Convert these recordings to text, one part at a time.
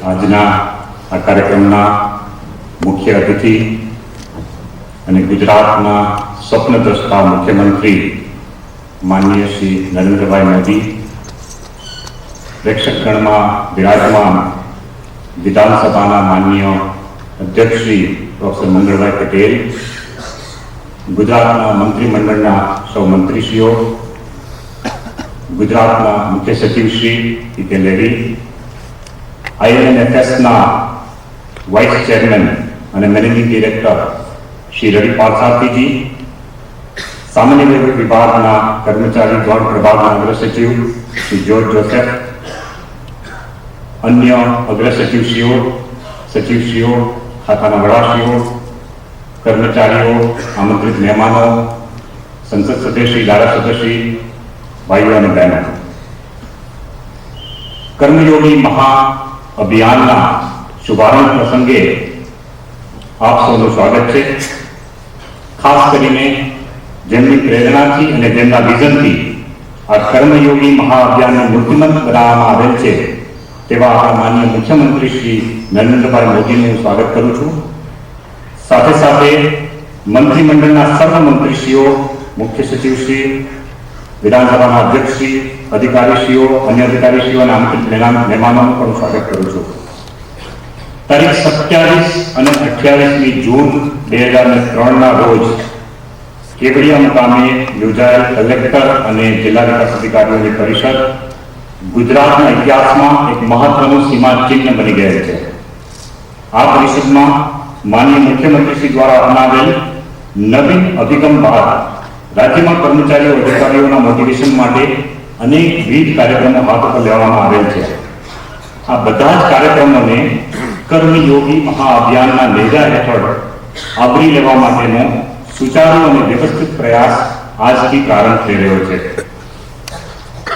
આજના આ કાર્યક્રમના મુખ્ય અતિથિ અને ગુજરાતના સ્વપ્નદ્રષ્ટા મુખ્યમંત્રી માનનીય શ્રી નરેન્દ્રભાઈ મોદી, પ્રેક્ષકગણમાં વિરાજમાન વિધાનસભાના માનનીય અધ્યક્ષ શ્રી પ્રોફેસર મંગળભાઈ પટેલ, ગુજરાતના મંત્રીમંડળના સૌ મંત્રીશ્રીઓ, ગુજરાતના મુખ્ય સચિવ શ્રી પી.કે. લેડી, INFSના વાઇસ ચેરમેન અને મેનેજિંગ ડિરેક્ટર શ્રી રવિ પાલસાતીજી, સામાન્ય વહીવટ વિભાગના કર્મચારી ગણ પ્રભાગના અગ્ર સચિવ શ્રી જ્યોર્જ જોસેફ, અન્ય અગ્ર સચિવશ્રીઓ, સચિવશ્રીઓ, ખાતાના વડાશ્રીઓ, કર્મચારીઓ, આમંત્રિત મહેમાનો, સંસદ સદસ્યશ્રી, ધારાસભ્યશ્રી, ભાઈઓ અને બહેનો, કર્મયોગી મહા અભિયાનના શુભારંભ પ્રસંગે આપ સૌનું સ્વાગત છે. ખાસ કરીને જેમની પ્રેરણાથી અને જેમના વિઝનથી આ કર્મયોગી મહાઅભિયાનને મૂર્તિમંત બનાવવામાં આવેલ છે તેવા આપણા માનનીય મુખ્યમંત્રી શ્રી નરેન્દ્રભાઈ મોદીનું હું સ્વાગત કરું છું. સાથે સાથે મંત્રીમંડળના સર્વ મંત્રીશ્રીઓ, મુખ્ય સચિવશ્રી, વિધાનસભાના અધ્યક્ષશ્રી, અધિકારીશ્રીઓ, અન્ય અધિકારીશ્રીઓ અને આમંત્રિત મહેમાનોનું પણ સ્વાગત કરું છું. તારીખ 27 અને 28મી જૂન 2003ના રોજ કેવડિયા મુકામે યોજાયેલ કલેક્ટર અને જિલ્લા વિકાસ અધિકારીઓની પરિષદ ગુજરાતના ઇતિહાસમાં એક મહત્વનું સીમાચિહ્ન બની ગયેલ છે. આ પરિષદમાં માનનીય મુખ્યમંત્રીશ્રી દ્વારા અપનાવેલ નવીન અભિગમ બાદ રાજ્યમાં કર્મચારીઓ અધિકારીઓના મોટિવેશન માટે અનેકવિધ કાર્યક્રમો હાથ પર લેવામાં આવેલ છે. આ બધા જ કાર્યક્રમોને કર્મયોગી મહાઅભિયાનના નેજા હેઠળ આવરી લેવા માટેનો સુચારુ અને વ્યવસ્થિત પ્રયાસ આજથી પ્રારંભ થઈ રહ્યો છે.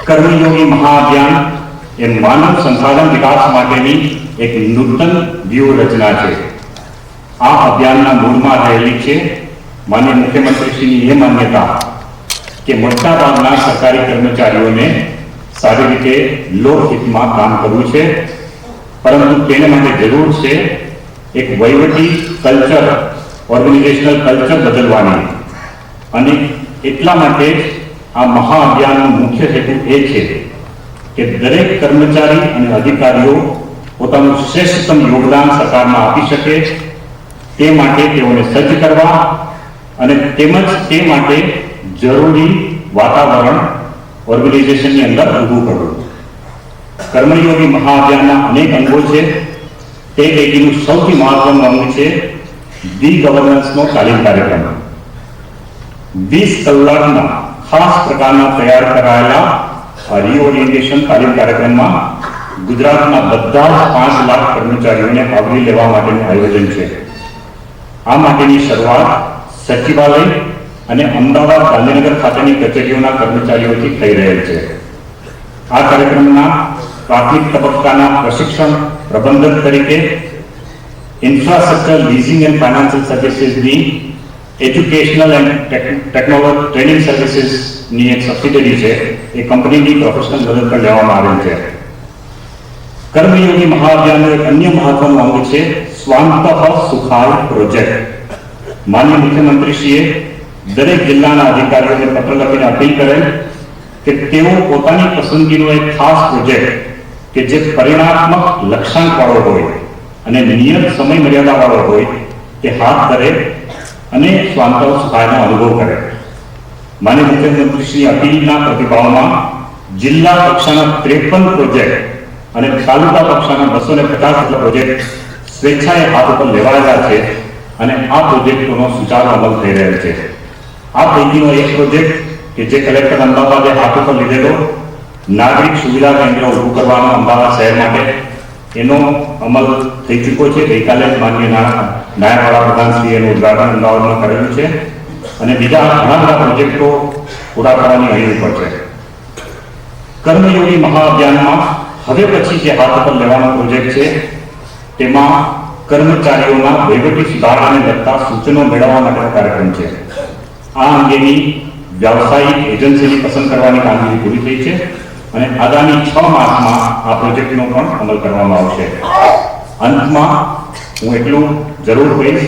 કર્મયોગી મહાઅભિયાન એ માનવ સંસાધન વિકાસ માટેની એક નૂતન વ્યૂહરચના છે. આ અભિયાનના મૂળમાં રહેલી છે માનનીય મુખ્યમંત્રીશ્રીની એ માન્યતા કે મોટાભાગના સરકારી કર્મચારીઓને સારી રીતે લોકહિતમાં કામ કરવું છે, પરંતુ તેને માટે જરૂર છે એક વહીવટી કલ્ચર, ઓર્ગેનાઇઝેશનલ કલ્ચર બદલવાની. અને એટલા માટે જ આ મહાઅભિયાનનો મુખ્ય હેતુ એ છે કે દરેક કર્મચારી અને અધિકારીઓ પોતાનું શ્રેષ્ઠતમ યોગદાન સરકારમાં આપી શકે તે માટે તેઓને સજ્જ કરવા અને તેમજ તે માટે જરૂરી વાતાવરણ ઓર્ગેનાઇઝેશનની અંદર ઊભું કરવું. કર્મયોગી મહાઅભિયાનના અનેક અંગો છે. તે પૈકીનું સૌથી મહત્વનું અંગ છે ધી ગવર્નન્સનો તાલીમ કાર્યક્રમ. 20 કલાકના ખાસ પ્રકારના તૈયાર કરાયેલા રીઓરિએન્ટેશન તાલીમ કાર્યક્રમમાં ગુજરાતના બધા જ 5 લાખ કર્મચારીઓને આવરી લેવા માટેનું આયોજન છે. આ માટેની શરૂઆત સચિવાલય અને અમદાવાદ, ગાંધીનગર ખાતેની કચેરીઓના કર્મચારીઓથી થઈ રહેલ છે. આ કાર્યક્રમના પ્રાથમિક તબક્કાના પ્રશિક્ષણ પ્રબંધક તરીકે ઇન્ફ્રાસ્ટ્રક્ચર લીઝિંગ એન્ડ ફાઇનાન્શિયલ સર્વિસીસની એજ્યુકેશનલ એન્ડ ટેકનોલોજી ટ્રેનિંગ સર્વિસીસની એક સબસિડરી છે એ કંપનીની પ્રોફેશનલ મદદ પર લેવામાં આવેલ છે. કર્મયોગી મહાઅભિયાનનો એક અન્ય મહત્વનો અંગ છે સ્વાંતઃ સુખાય પ્રોજેક્ટ. માનનીય મુખ્યમંત્રીશ્રીએ દરેક જિલ્લાના અધિકારીઓને પત્ર લખીને અપીલ કરેલ કે તેઓ પોતાની પસંદગીનો એક ખાસ પ્રોજેક્ટ કે જે પરિણાત્મક લક્ષ્યાંકવાળો હોય અને નિયત સમય મર્યાદાવાળો હોય તે હાથ ધરે અને સ્વાંતઃ સુખાયનો અનુભવ કરે. માનનીય મુખ્યમંત્રીશ્રીની અપીલના પ્રતિભાવમાં જિલ્લા કક્ષાના 53 પ્રોજેક્ટ અને તાલુકા કક્ષાના 250 પ્રોજેક્ટ સ્વેચ્છાએ હાથ ઉપર લેવાયેલા છે અને આ પ્રોજેક્ટોનો સુચારો અમલ થઈ રહેલ છે. આ પૈકીનો એક પ્રોજેક્ટ કે જે કલેક્ટર અમદાવાદે હાથ ઉપર લીધેલો નાગરિક સુવિધા કેન્દ્ર ઊભું કરવાનો અમદાવાદ શહેર માટે, એનો અમલ થઈ ચૂક્યો છે. ગઈકાલે જ માનનીય નાયબ વડાપ્રધાનશ્રીએ એનું ઉદ્ઘાટન અમદાવાદમાં કરેલું છે અને બીજા ઘણા બધા પ્રોજેક્ટો પૂરા કરવાની અહીં ઉપર છે. કર્મયોગી મહાઅભિયાનમાં હવે પછી જે હાથ પર લેવાનો પ્રોજેક્ટ છે તેમાં કર્મચારીઓના વહીવટી સુધારણાને લગતા સૂચનો મેળવવા માટેનો કાર્યક્રમ છે. આ અંગેની વ્યાવસાયિક એજન્સીની પસંદ કરવાની કામગીરી પૂરી થઈ છે અને આગામી 6 માસમાં આ પ્રોજેક્ટનો પણ અમલ કરવામાં આવશે. અંતમાં હું એટલું જરૂર કહીશ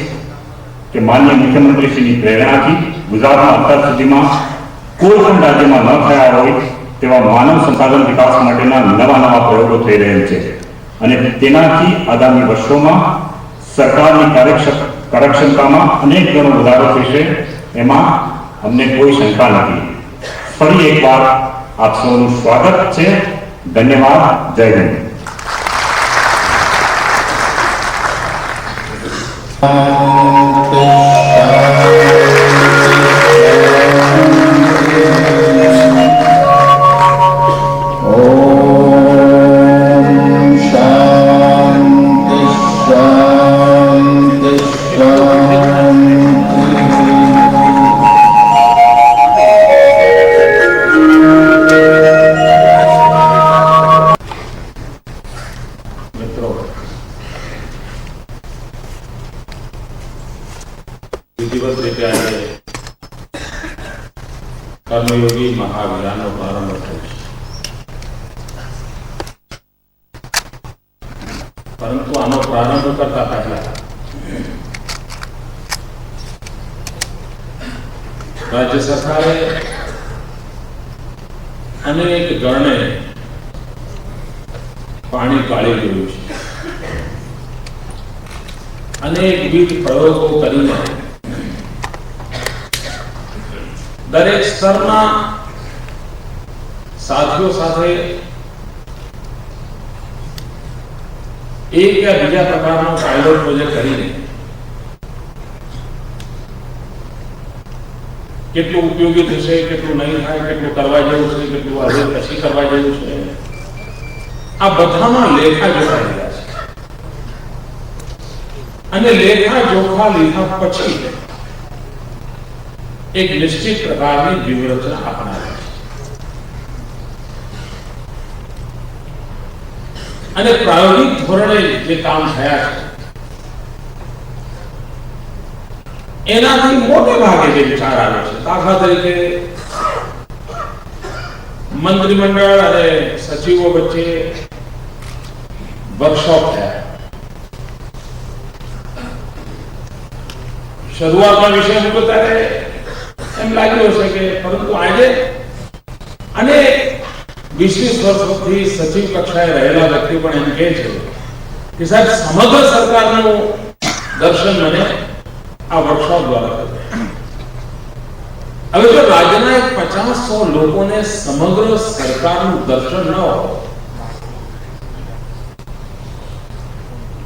કે માનનીય મુખ્યમંત્રીશ્રીની પ્રેરણાથી ગુજરાતમાં અત્યાર સુધીમાં કોઈ પણ રાજ્યમાં ન થયા હોય તેવા માનવ સંસાધન વિકાસ માટેના નવા પ્રયોગો થઈ રહેલ છે અને તેનાથી આગામી વર્ષોમાં સરકારની કાર્યક્ષમતામાં અનેક ગણો વધારો થશે, એમાં અમને કોઈ શંકા નથી. ફરી એકવાર આપ સૌનું સ્વાગત છે. ધન્યવાદ. જય હિન્દ. વિધિવત રીતે આજે કર્મયોગી મહાઅભિયાનનો પ્રારંભ થયો છે. પરંતુ આનો પ્રારંભ કરતા પહેલા રાજ્ય સરકારે અનેક ગણે પાણી કાઢી લીધું છે. અનેકવિધ પ્રયોગો કરીને દરેક સ્તરના સાથીઓ સાથે એક યા બીજા પ્રકારનો પાયલોટ પ્રોજેક્ટ કરીને કેટલું ઉપયોગી થશે, કેટલું નહીં થાય, કેટલું કરવા જેવું છે, કેટલું આજે પછી કરવા જેવું છે, આ બધામાં લેખા જોખા લીધા છે. અને લેખા જોખા લીધા પછી એક નિશ્ચિત પ્રકારની વ્યૂહરચના અપનાવી છે. અને પ્રાયોગિક ધોરણે જે કામ થયા છે એનાથી મોટે ભાગે જે વિચાર આવ્યો છે, દાખલા તરીકે મંત્રીમંડળ અને સચિવો વચ્ચે વર્કશોપ થયા. શરૂઆતમાં વિષય મૂકો ત્યારે એમ લાગ્યું હશે કે, પરંતુ આજે અને 20 વર્ષથી સચિવ કક્ષાએ રહેલા વ્યક્તિઓ પણ એમ કહે છે કે સાહેબ સમગ્ર સરકારનું દર્શન મને આ વર્કશોપ દ્વારા થયું. હવે જો રાજ્યના 50-100 લોકોને સમગ્ર સરકારનું દર્શન ન હોય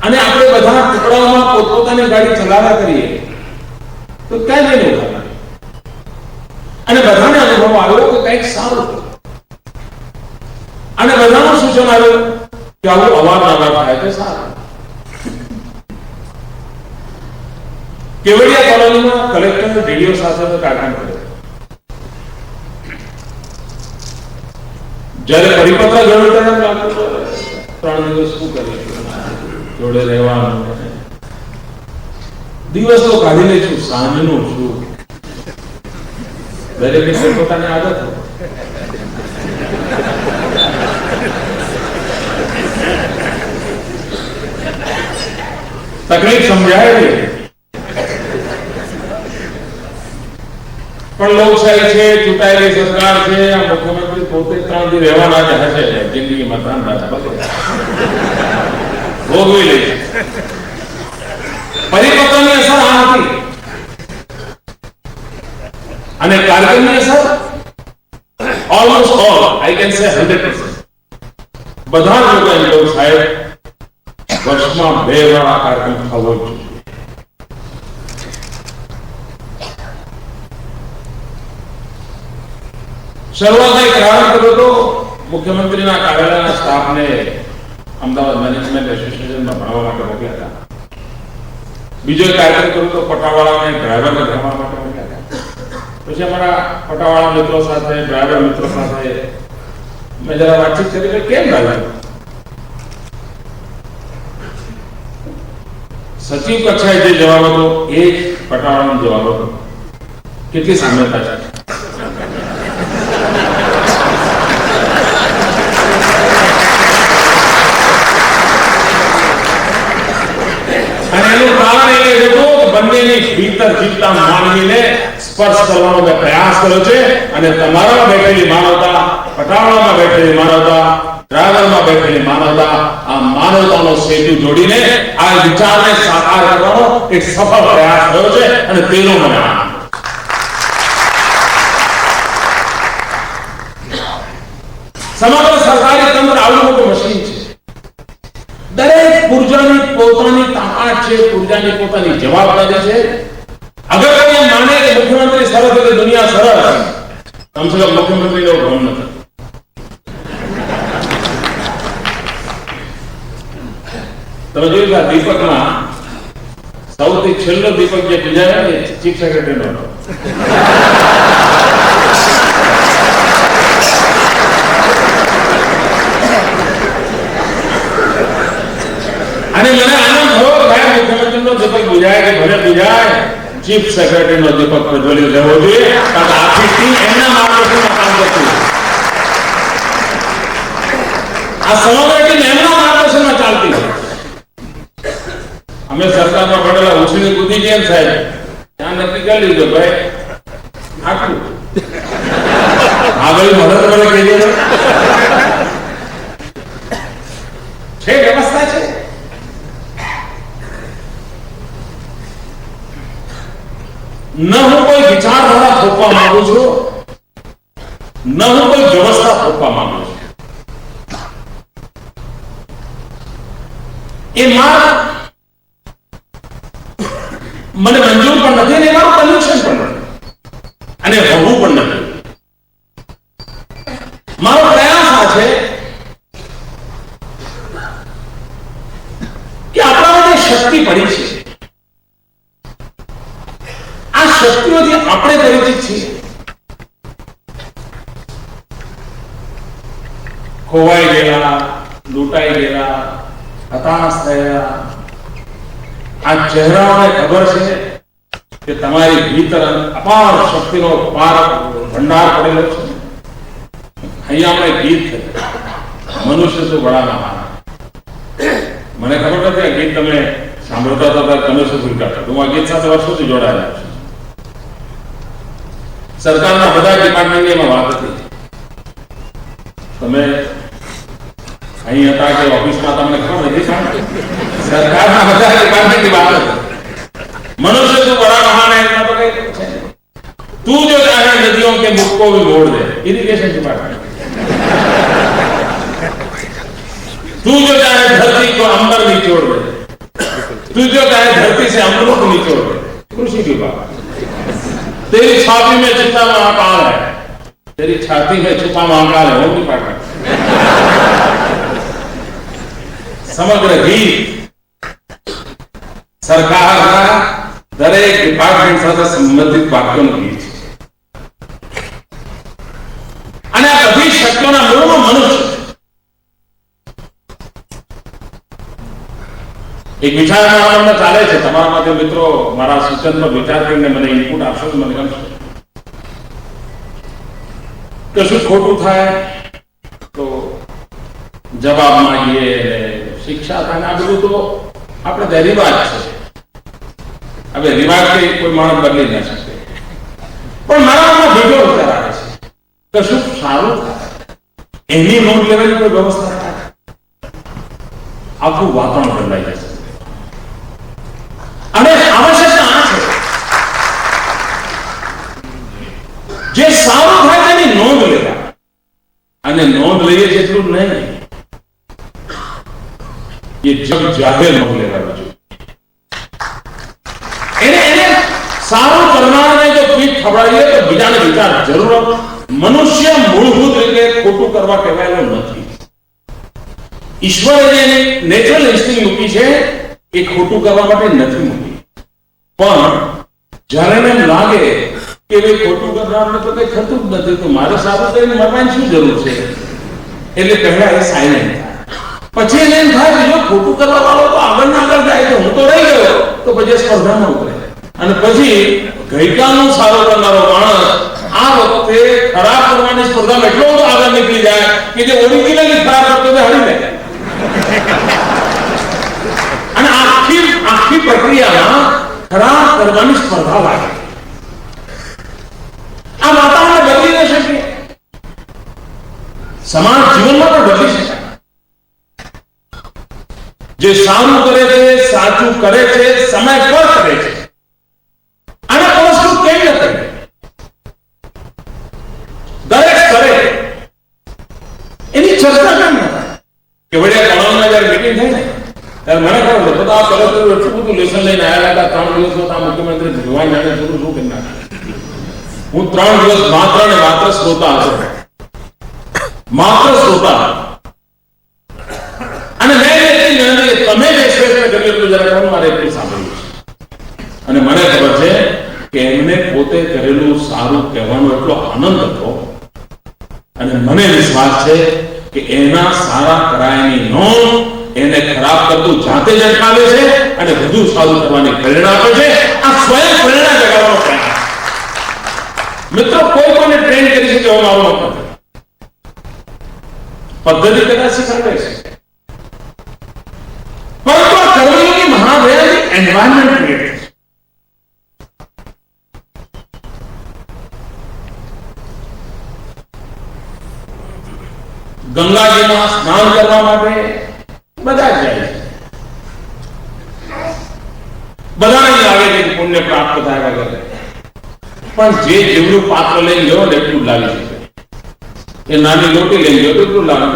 અને આપણે બધા ટુકડાઓમાં પોતપોતાની ગાડી ચલાવ્યા કરીએ તો ક્યાં જઈને ઉભા? અને બધાને અનુભવ આવ્યો કે કંઈક સારું અને બધાનું સૂચન આવ્યું કે આવું અવારનવાર થાય તો સારું. કેવડિયા કોલોનીમાં કલેક્ટર ડીડીઓ સાથેનો કાર્યક્રમ કર્યો. જ્યારે પરિપત્ર જોડે ત્યારે લાગતું 3 દિવસ શું કરીશું, જોડે રહેવાનું, દિવસ તો કાઢી લઈશું, સાંજનું શું, દરેકની પોતાની આદત હોય. તકલીફ સમજાય છે, પણ લોકશાહી છે, ચૂંટાયેલી સરકાર છે, આ મુખ્યમંત્રી પોતે 3 દી રહેવાના જ હશે, જિંદગીમાં 3 રાત ભોગવી લઈશ. પરિપત્રની અસર આ હતી અને કાર્યક્રમની અસર almost all, I can say 100%. બધા લોકો એમ કહ્યું સાહેબ વર્ષમાં 2 વાર આ કાર્યક્રમ થવો જોઈએ. શરૂઆતમાં પ્રારંભ કર્યો તો મુખ્યમંત્રીના કાર્યાલયના સ્ટાફને અમદાવાદ મેનેજમેન્ટ એસોસિએશનમાં ભણવા માટે મોકલ્યા હતા. બીજો કાર્યક્રમ કર્યો તો પટાવાળાને ડ્રાઈવરને ભણવા માટે મોકલ્યા હતા. પછી અમારા પટાવાળા મિત્રો સાથે, ડ્રાઈવર મિત્રો સાથે મેં જરા વાતચીત કરી કે કેમ ડ્રાઈવર? સચિવ કક્ષાએ જે જવાબ હતો એ જ પટાવાળાનો જવાબ હતો. કેટલી સામ્યતા છે. અંદર જીવતા માનવીને સ્પર્શ કરવાનો મેં પ્રયાસ કર્યો છે અને તમારામાં બેઠેલી માનવતા, પટાવાળામાં બેઠેલી માનવતા, ડ્રાઈવરમાં બેઠેલી માનવતા, આ માનવતાનો સેતુ જોડીને આ વિચારને સાકાર કરવાનો એક સફળ પ્રયાસ થયો છે અને તેનો મને આનંદ. સમગ્ર સરકારી તંત્ર આવડું મોટું મશીન છે. દરેક પુરજાની પોતાની તાકાત છે, પુરજાની પોતાની જવાબદારી છે. અગર કોઈ એમ માને કે મુખ્યમંત્રી સરસ એટલે દુનિયા સરસ, કમસે કમ મુખ્યમંત્રીનો ભ્રમ નથી. તમે જોયું કે દીપકમાં સૌથી છેલ્લો દીપક જે બીજા ને ચીફ સેક્રેટરીનો હતો. અને મને આનંદ થયો કે ભાઈ મુખ્યમંત્રીનો દીપક બુજાય કે ભલે બુજાય, ચીફ સેક્રેટરીનો દીપક પ્રજ્વલિત રહેવો જોઈએ, કારણ કે આખી ટીમ એમના માર્ગદર્શનમાં કામ કરતી હોય. આ સમગ્ર ટીમ એમના માર્ગદર્શનમાં ચાલતી હોય. અમે સરકારમાં પડેલા ઉછળી કૂદી ગયા સાહેબ, ત્યાં નક્કી કરી લીધું ભાઈ આટલું આગળ મદદ મને કહીએ છે, વ્યવસ્થા છે. ન હું કોઈ વિચારધારા થોપવા માંગુ છું, ન હું કોઈ વ્યવસ્થા થોપવા માંગુ છું. એ મારા મને મંજૂર પણ નથી અને મારું કનેક્શન પણ નથી અને હોવું પણ નથી. મારો પ્રયાસ આ છે કે આપણામાં જે શક્તિ પડી છે, આ શક્તિઓથી આપણે પરિચિત છીએ. ખોવાઈ ગયેલા, લૂંટાઈ ગયેલા, હતાશ થયેલા આ ચહેરાઓને ખબર છે કે તમારી ભીતર અપાર શક્તિનો ભંડાર પડેલો છે. અહીંયા આપણે ગીત છે મનુષ્ય તો બડા મહાન. મને ખબર નથી આ ગીત તમે સાંભળતા હતા, તમે શું ભૂલતા હતા. હું આ ગીત સાથે વર્ષોથી જોડાયેલા છું. સરકારના બધા ડિપાર્ટમેન્ટની એમાં વાત હતી. તમે અહીં હતા કે ઓફિસમાં તમને ખબર નથી, સરકારના બધા ડિપાર્ટમેન્ટની વાત હતી. મનુષ્ય તું બડા મહાન है, इतना तो कहीं तू जो चाहे नदियों के मुख को भी मोड़ दे, इरिगेशन डिपार्टमेंट. तू जो चाहे धरती को अंबर निचोड़ दे, तू जो चाहे धरती से अमृत निचोड़ दे, कृषि विभाग. तेरी छाती में जितना महाकाल है, तेरी छाती में छुपा महाकाल है, वो डिपार्टमेंट. समग्र गीत સરકારના દરેક ડિપાર્ટમેન્ટ સાથે સંબંધિત વાક્યોનું ગીત છે. અને આ બધી શક્તિઓના મૂળમાં મનુષ્ય. એક વિચાર મારા ચાલે છે, તમારા માટે મિત્રો મારા સૂચન પર વિચાર કરીને મને ઇનપુટ આપશો તો મને ગમશે. કશું ખોટું થાય તો જવાબ માંગીએ, શિક્ષા થાય, આ બધું તો આપણે રિવાજ છે. હવે રિવાજ કોઈ માણસ બદલી ના શકે. પણ મારામાં બીજો વિચાર આવે છે, કશું સારું થાય એની નોંધ લેવાની કોઈ વ્યવસ્થા થાય, આખું વાતાવરણ બદલાઈ જશે. અને આવશ્યકતા આ છે જે સારું થાય તેની નોંધ લેવા. અને નોંધ લઈએ છે એટલું નહીં, એ જગ જાહેર નોંધ લેવાનું છે. એને સારું કરનારને જો પીઠ ખવડાવીએ તો બીજાને વિચાર જરૂર. મનુષ્ય મૂળભૂત રીતે ખોટું કરવા કહેવાયેલો નથી. ઈશ્વરે જે નેચરલ ઇન્સ્ટિંક્ટ મૂકી છે એ ખોટું કરવા માટે નથી મૂકી. પણ જ્યારે એમ લાગે કે એ ખોટું કરનારને તો કઈ થતું જ નથી, તો મારે સારું થઈને મરવાની શું જરૂર છે, એટલે પહેલા એ સાયલેન્ટ થાય. પછી એને એમ થાય જો ખોટું કરવા વાળો તો આગળ ના આગળ જાય તો હું તો રહી ગયો, તો પછી સ્પર્ધામાં ઉતરે. અને પછી ગઈકાલનું સારું કરનારો માણસ આ વખતે ખરાબ કરવાની સ્પર્ધામાં એટલો બધો આગળ નીકળી જાય કે જે ઓરિજિનલી ખરાબ કરતો તે હરી જાય. અને આખી પ્રક્રિયામાં ખરા કરવાની સ્પર્ધા લાગે. આ વાતાવરણ બદલી ન શકીએ, સમાજ જીવનમાં પણ બદલી શકાય. જે સારું કરે છે, સાચું કરે છે, સમય પર કરે છે, અને પુરસ્કૃત કેમ ન કરે? દરેક સ્તરે એની ચર્ચા કેમ ન થાય? કેવડિયા કોલોનીમાં જયારે મીટિંગ થઈ ને ત્યારે મને ખબર છે બધા કલેક્ટર એટલું બધું લેસન લઈને આવ્યા હતા. 3 દિવસ હતા મુખ્યમંત્રી જોવાઈ જાણે શું શું કરી નાખે. હું 3 દિવસ માત્ર ને માત્ર શ્રોતા હતો, માત્ર શ્રોતા. અને મેં તમે જે શ્રેષ્ઠ કર્યું એટલું જરા ખરું મારે એટલું સાંભળ્યું છે. અને મને ખબર છે કે એમને પોતે કરેલું સારું કહેવાનો એટલો આનંદ હતો. અને મને વિશ્વાસ છે કે એના સારા કરાયની નોંધ એને ખરાબ કરતું જાતે જ અટકાવે છે અને વધુ સારું કરવાની પ્રેરણા આપે છે. આ સ્વયં પ્રેરણા જગાવવાનો પ્રયાસ. મિત્રો, કોઈ કોઈને ટ્રેન કરી શકે એવો મારો મત નથી. પદ્ધતિ કદાચ શીખવાડે છે, પરંતુ આ કર્મયોગી મહાવૈયાની એન્વાયરમેન્ટ ક્રિએટ છે. ગંગાજીમાં સ્નાન કરવા માટે બધા જ જાય છે. બધાને લાગે છે કે પુણ્ય પ્રાપ્ત થાય વગર, પણ જે જેવડું પાત્ર લઈને ગયો ને એટલું લાવી શકે. એ નાની રોટી લઈને ગયો એટલું લાવે,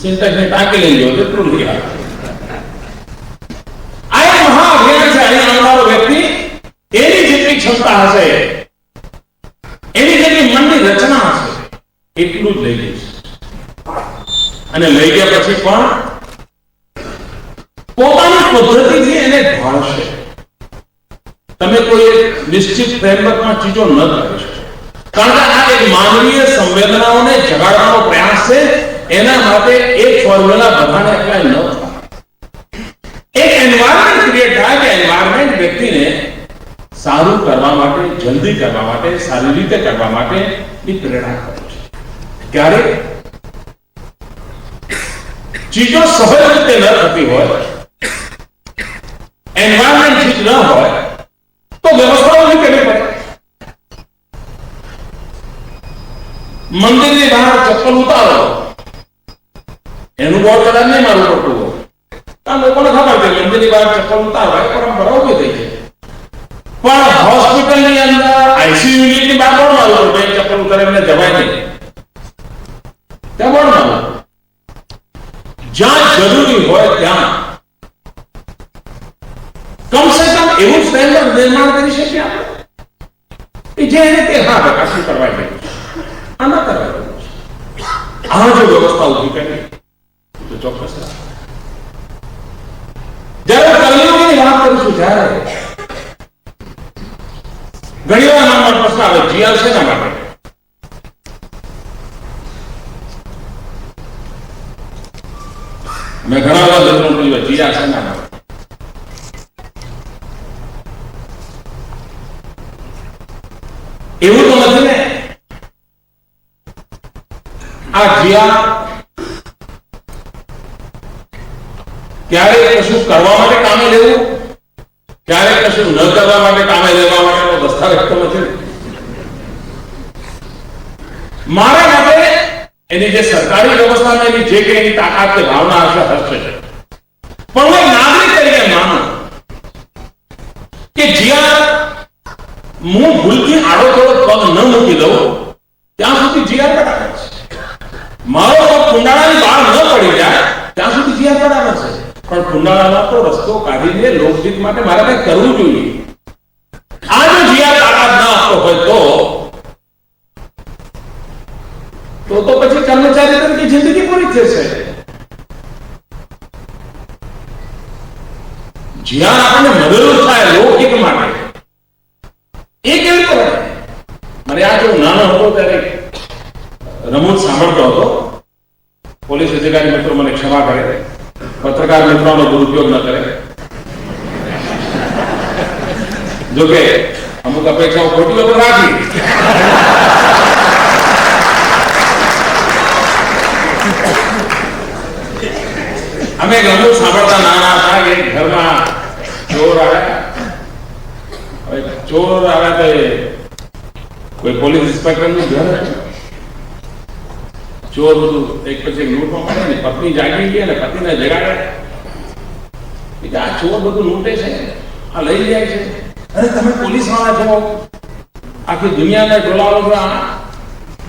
સિન્ટેક્સની ટાંકી લઈને ગયો એટલું લઈ આવે. આ એક મહાઅભિયાન છે. અહીં આવનારો વ્યક્તિ એની જેટલી ક્ષમતા હશે, એની જેટલી મનની રચના હશે, એટલું જ લઈ જઈશ. અને લઈ ગયા પછી પણ પોતાની પદ્ધતિથી એને ઢાળશે. તમે કોઈ નિશ્ચિત ફ્રેમવર્કમાં ચીજો ન કરી શકો, કારણ કે આ એક માનવીય સંવેદનાઓને જગાડવાનો પ્રયાસ છે. એના માટે એક ફોર્મ્યુલા બધાને એપ્લાય ન થાય. એક એન્વાયરમેન્ટ ક્રિએટ થાય કે એન્વાયરમેન્ટ વ્યક્તિને સારું કરવા માટે, જલ્દી કરવા માટે, સારી રીતે કરવા માટે પ્રેરણા કરે છે. ક્યારે ચીજો સહજ રીતે ન થતી હોય, એન્વાયરમેન્ટ ઠીક ન હોય, તો વ્યવસ્થાઓ નહીં કરવી પડે. મંદિરની બહાર ચપ્પલ ઉતારો એનું બોર્ડ કદાચ નહીં મારું પડતું હોય, કારણ લોકોને ખબર છે મંદિરની બહાર ચપ્પલ ઉતારવા એ પરંપરા ઉભી થઈ છે. પણ હોસ્પિટલની અંદર આઈસીયુ યુનિટની બહાર બોર્ડ મારું પડતું, ચપ્પલ ઉતારીને જવાય નહીં, ત્યાં બોર્ડ મારું. જ્યાં જરૂરી હોય ત્યાં કમસે કમ એવું સ્ટેન્ડર્ડ નિર્માણ કરી શકીએ આપણે કે જે એને તે હા પ્રકાશી કરવા જોઈએ, આ ન કરવા જોઈએ. આ જો વ્યવસ્થા ઉભી કરી તો ચોક્કસ. જ્યારે કર્મયોગીની વાત કરીશું ત્યારે ઘણી વાર નામ પ્રશ્ન આવે, જીઆર શેના માટે? મેં ઘણા બધા લોકોને પૂછ્યું જીઆર શેના માટે? એવું તો નથી ને. આ જીઆર ક્યારેક કશું કરવા માટે કામે લેવું, ક્યારેક કશું ન કરવા માટે કામે લેવા માટેનો દસ્તાવેજ તો નથી. મારા માટે એની જે સરકારી વ્યવસ્થામાં એની જે કંઈ એની તાકાત કે ભાવના હશે. પણ હું નાગરિક તરીકે માનું કે જ્યાં હું ભૂલથી આડો થોડો પગ ન મૂકી દઉં ત્યાં સુધી જીઆર બરાબર છે. મારો પગ કુંડાળાની બહાર ન પડી જાય ત્યાં સુધી જીઆર બરાબર છે. પણ કુંડાળામાં તો રસ્તો કાઢીને લોકહિત માટે મારે કંઈક કરવું જોઈએ. આ જો જીઆર તાકાત ન આપતો હોય તો પછી કર્મચારી તરીકે જિંદગી પૂરી થશે. જ્યાં આપણને મદદરૂપ થાય લોકહિત માટે એ કેવી રીતે? મને આ જો નાનો હતો ત્યારે રમૂજ સાંભળતો હતો. પોલીસ અધિકારી મિત્રો મને ક્ષમા કરે, પત્રકાર મિત્રોનો દુરુપયોગ ન કરે. જોકે અમુક અપેક્ષાઓ ખોટી લોકો રાખી. અમે રમૂજ સાંભળતા નાના હતા કે ઘરમાં ચોર આવ્યા તો કોઈ પોલીસ ઇન્સ્પેક્ટરનું ઘર હતું. ચોર બધું એક પછી એક લૂંટમાં પડે ને પત્ની જાગી ગઈ અને પતિને જગાડે કે આ ચોર બધું લૂંટે છે, આ લઈ જાય છે, અરે તમે પોલીસ વાળા છો, આખી દુનિયાને ડોલાવો છો,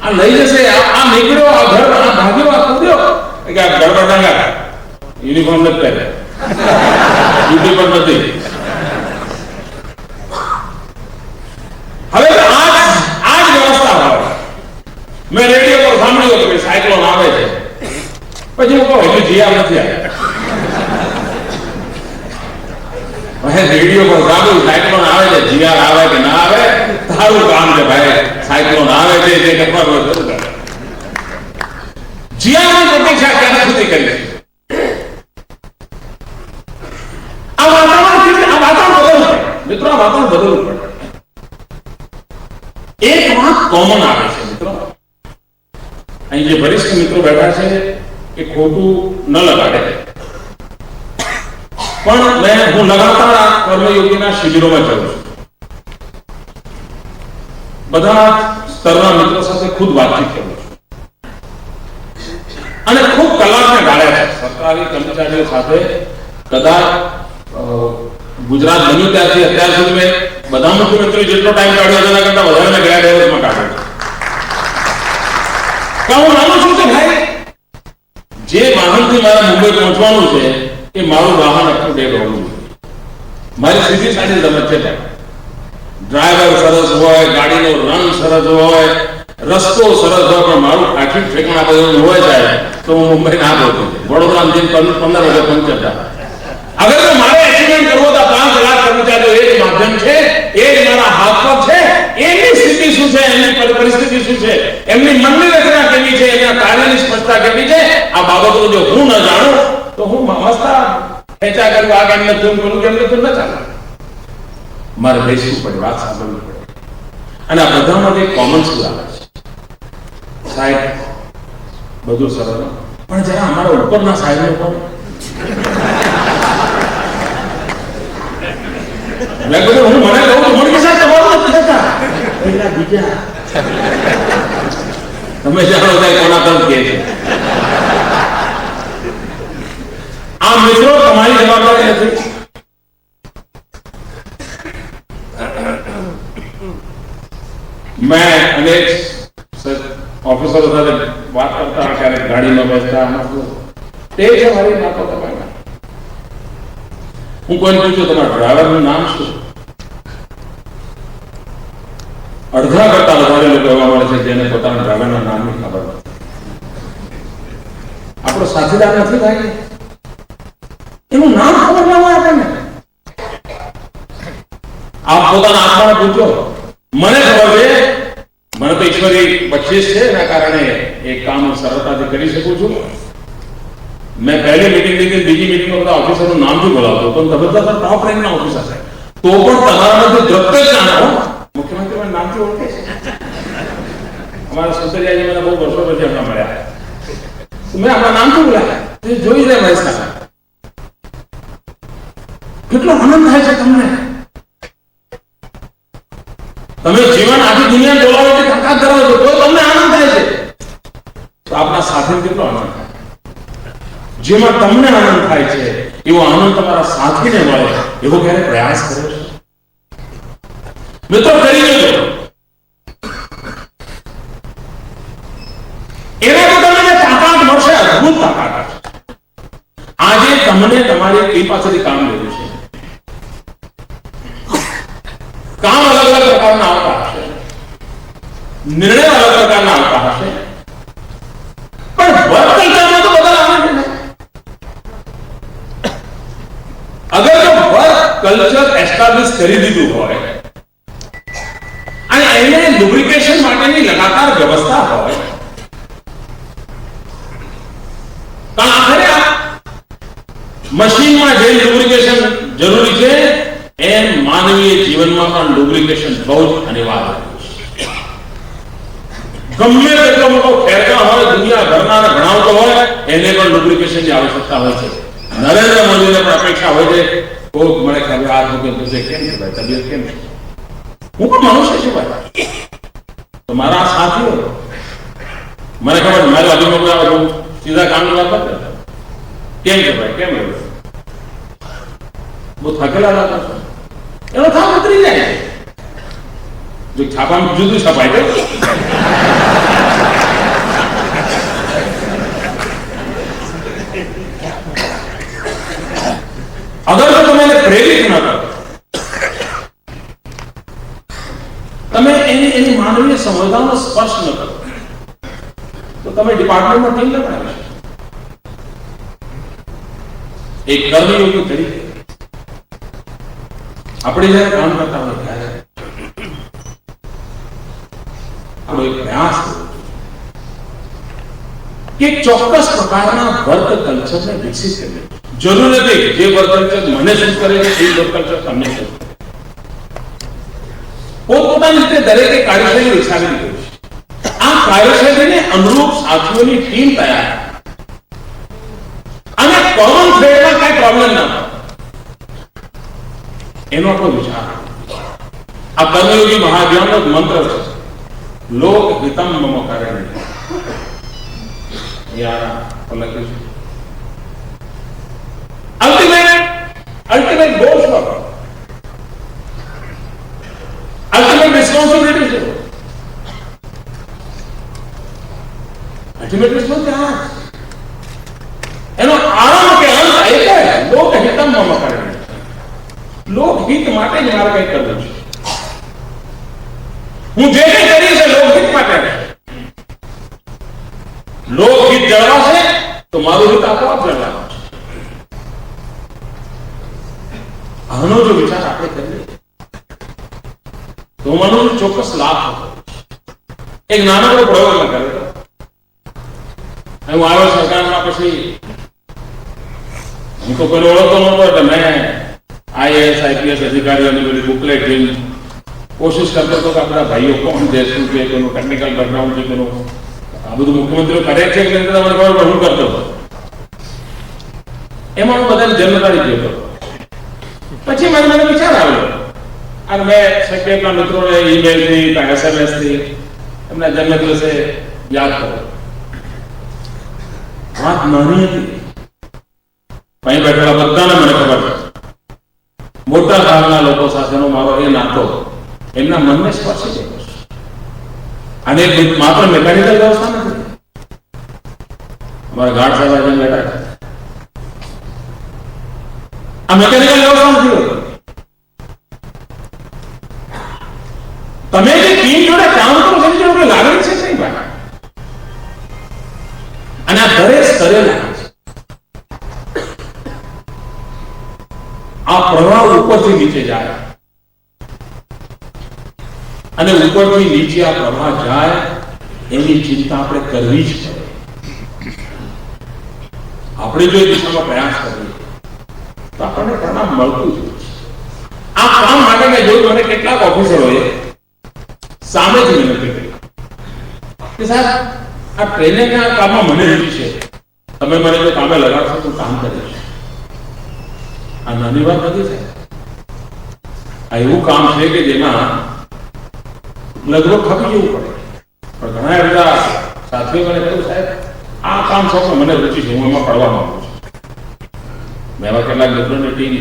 આ લઈ જશે, આ નીકળ્યો, આ ઘર, આ ભાગ્યો, આ કૂદ્યો કે આ ઘર બટાંગા યુનિફોર્મ નથી પહેરે, ડ્યુટી પર નથી. હવે આ જ વ્યવસ્થા હોય. મેં રેડિયો પર સાંભળ્યું કે સાયક્લોન આવે છે, પછી હું કહું હજુ જીઆર નથી આવ્યા. રેડિયો પર સાંભળ્યું સાયક્લોન આવે છે, જીઆર આવે કે ના આવે તારું કામ છે ભાઈ, સાયક્લોન આવે છે તે કરવા શરૂ કરે. જીઆરની પ્રતીક્ષા ક્યાં સુધી કરી? આ વાતાવરણ બદલવું પડે મિત્રો, આ વાતાવરણ બદલવું પડે. એક વાત કોમન આવે છે મિત્રો, અહીં જે વરિષ્ઠ મિત્રો બેઠા છે એ ખોટું ન લગાડે, પણ હું લગાતાર આ કર્મયોગીના શિબિરોમાં જાઉં છું. બધા સ્તરના મિત્રો સાથે ખુદ વાતચીત કરું છું અને ખૂબ કલાકને ગાળ્યા છે સરકારી કર્મચારીઓ સાથે. કદાચ ગુજરાત બન્યું ત્યારથી અત્યાર સુધી મેં બધા મુખ્યમંત્રીઓ જેટલો ટાઈમ કાઢ્યો તેના કરતા વધારે મેં ગયા દિવસમાં કાઢ્યો. હું માનું છું કે ભાઈ જે વાહનથી મારે મુંબઈ પહોંચવાનું છે એ મારું વાહન અપ ટુ ડેટ હોવું જોઈએ. મારી સીધી સાડી રમત છે, ડ્રાઈવર સરસ હોય, ગાડીનો રંગ સરસ હોય, રસ્તો સરસ હોય, પણ મારું ટ્રાફિક ઠેકાણા બધું હોય જાય તો હું મુંબઈ ના પહોંચું. વડોદરા 15 વાગે પહોંચતા. અગર તો મારે એક્સિડન્ટ કરવો તો 5 લાખ કર્મચારીઓ એ જ માધ્યમ છે, એ જ મારા હાથ પર છે. એમની સ્થિતિ શું છે, એમની પરિસ્થિતિ શું છે, એમની મનની રચના કેવી છે, એમના કાર્યની સ્પષ્ટતા કેવી છે, આ બાબતો જો હું ન જાણું તો હું મસ્તા ખેંચા કરું, આ કેમ નથી કરું, કેમ નથી ન ચાલે. મારે બેસવું પડે, વાત સાંભળવી પડે. અને આ બધામાંથી કોમન શું આવે છે સાહેબ, બધું સરળ, પણ જરા અમારા ઉપરના સાહેબને પણ હું મને કહું મને કે સાહેબ તમારું નથી થતા પેલા બીજા તમે જાણો થાય કોના તરફ કે છે. આ મિત્રો તમારી જવાબદારી નથી. મેં અનેક ઓફિસરો સાથે વાત કરતા, ક્યારેક ગાડીમાં બેસતા, તે છે મારી વાતો કરવાના. હું કોઈને પૂછું તમારા ડ્રાઈવરનું નામ શું, અડધા કરતા વધારે લોકો એવા મળે છે જેને પોતાના ડ્રાઈવરના નામની ખબર નથી. આપણો સાથીદાર નથી ભાઈ, એનું નામ ખબર ના હોય આપણને. આપ પોતાના આત્માને પૂછો. મને ખબર છે, મને તો ઈશ્વરી બક્ષિસ છે, એના કારણે એક કામ સરળતાથી કરી શકું છું. મેં પહેલી મીટિંગ લીધી, બીજી મીટિંગમાં બધા ઓફિસરનું નામ શું બોલાવતો પણ બધા ટોપ રેન્કના ઓફિસર છે, તો પણ તમારામાંથી દ્રષ્ટ જ જાણો મુખ્યમંત્રી મને નામથી ઓળખે છે. અમારા સુતરિયાજી મને બહુ વર્ષો પછી હમણાં મળ્યા, મેં આપણા નામથી બોલાયા, જોઈ લે મહેશ કાકા, કેટલો આનંદ થાય છે તમને. તમે જીવન આખી દુનિયા બોલાવવાની તાકાત ધરાવો છો તો તમને આનંદ થાય છે, તો આપણા સાથે કેટલો આનંદ થાય. જેમાં તમને આનંદ થાય છે એવો આનંદ તમારા સાથીને મળે એવો ક્યારે પ્રયાસ કર્યો છે મિત્રો? કરી લેજો. એના તો તમને તાકાત મળશે, અદભુત તાકાત છે. આજે તમને તમારી એ પાસેથી કામ લેવું છે. કામ અલગ અલગ પ્રકારના આવતા હશે, નિર્ણય અલગ પ્રકારના આવતા હશે, પણ વર્ક કલ્ચરમાં તો બધા આવે છે. અગર જો વર્ક કલ્ચર એસ્ટાબ્લિશ કરી દીધું હોય અને એને લુબ્રિકેશન માટેની લગાતાર વ્યવસ્થા હોય, તો આખરે મશીનમાં જે લુબ્રિકેશન જરૂરી છે એમ માનવીય જીવનમાં પણ લુબ્રિકેશન બહુ જ અનિવાર્ય છે. ગમે તેટલો મોટો ફેરકા હોય, દુનિયાભરના ભણાવતો હોય, એને પણ લુબ્રિકેશનની આવશ્યકતા હોય છે. નરેન્દ્ર મોદીને પણ અપેક્ષા હોય છે, કોક મને ખબર આ લોકો પૂછે કેમ છે ભાઈ, તબિયત કેમ છે? હું પણ મનુષ્ય છું ભાઈ. તો મારા સાથીઓ મને ખબર છે મારો અભિમુખ આવે હું સીધા કામની વાત નથી કરતો. કેમ છે ભાઈ, કેમ એવું બહુ થકેલા લાગો છો, એનો થાક ઉતરી જાય છે. જો છાપામાં જુદું છપાય છે અગર તો તમે એને પ્રેરિત ન કરો, તમે એની માનવીય સંવેદનાનો સ્પર્શ ન કરો, તો તમે ડિપાર્ટમેન્ટમાં ટીમ ન બનાવી શકો. એક કર્મયોગી તરીકે આપણે જયારે કામ કરતા હોય ત્યારે આપણો એક પ્રયાસ કે ચોક્કસ પ્રકારના વર્ક કલ્ચરને વિકસિત કરીએ. જરૂર નથી જે વર્ક કલ્ચર મને શું કરે છે એ વર્ક કલ્ચર તમને શું કરે. પોતપોતાની રીતે દરેકે કાર્યશૈલી વિકસાવી છે. આ કાર્યશૈલીને અનુરૂપ સાથીઓની ટીમ તૈયાર અને કોમન થ્રેડમાં કઈ પ્રોબ્લેમ ના થાય એનો આપણો વિચાર. આ કર્મયોગી મહાધ્યાનનો મંત્ર છે, લોક હિતમ મમ કારણે. લખ્યું છે અલ્ટિમેટ ગોલ શું, અલ્ટિમેટ રિસ્પોન્સિબિલિટી છે. અલ્ટિમેટ રિસ્પોન્સિબિલિટી એનો આરંભ કે અંત એક જ લોકહિતમ મમ કારણે. લોકહિત માટે જ મારે કંઈક કરવું છે. હું જે કંઈ કરીશ લોકહિત માટે. લોકહિત જળવાશે તો મારું હિત આપોઆપ જળવાશે. આનો જો વિચાર આપણે કરીએ તો માનો ચોક્કસ લાભ થતો. એક નાનકડો પ્રયોગ મેં કર્યો હતો. હું આવ્યો સરકારમાં, પછી હું તો કોઈ ઓળખતો નહોતો એટલે મેં આઈએએસ આઈપીએસ અધિકારીઓની બધી બુકલેટ જોઈને કોશિશ કરતો હતો કે આપણા ભાઈઓ કોણ છે, શું છે, કોઈનું ટેકનિકલ બેકગ્રાઉન્ડ છે, કોઈનું આ બધું મુખ્યમંત્રીઓ કરે છે કે મને ખબર હું કરતો હતો. એમાં હું બધાને જન્મ તારીખ જોતો. પછી મને વિચાર આવ્યો અને મેં સેક્રેટરીના મિત્રોને ઈમેલથી એસએમએસથી એમના જન્મ દિવસે યાદ કર્યો. વાત નાની હતી, અહીં બેઠેલા બધાને મને ખબર છે મોટા ભાગના લોકો સાથેનો મારો એ નાતો એમના મનને સ્પર્શી ગયો છે. અને માત્ર મેકેનિકલ વ્યવસ્થા નથી. અમારા ગાઢ સાહેબ બેઠા છે, આ મેકેનિકલ વ્યવસ્થા નથી હોતી. તમે જે ટીમ જોડે કામ કરો છો એની જોડે લાગણી છે નહીં ભાઈ. અને આ દરેક સ્તરે લાગે છે. આ પ્રવાહ ઉપરથી નીચે જાય અને ઉપરથી નીચે આ પ્રવાહ જાય એની ચિંતા આપણે કરવી જ પડે. આપણે જો એ દિશામાં પ્રયાસ કરીએ તો આપણને પરિણામ મળતું જ હોય. આ કામ માટે મેં જોયું મને કેટલાક ઓફિસરોએ સામેથી વિનંતી કરી કે સાહેબ આ ટ્રેનિંગના કામમાં મને રૂચિ છે, તમે મને જો કામે લગાડશો તો કામ કરીશ. આ નાની વાત નથી સાહેબ. આ એવું કામ છે કે જેમાં લગભગ ખપી જવું પડે. પણ ઘણા બધા સાથીઓ મને કહ્યું સાહેબ આ કામ સોંપો, મને રૂચિ છે, હું એમાં પડવા માંગુ છું. મેં એવા કેટલાક મિત્રોની ટીમ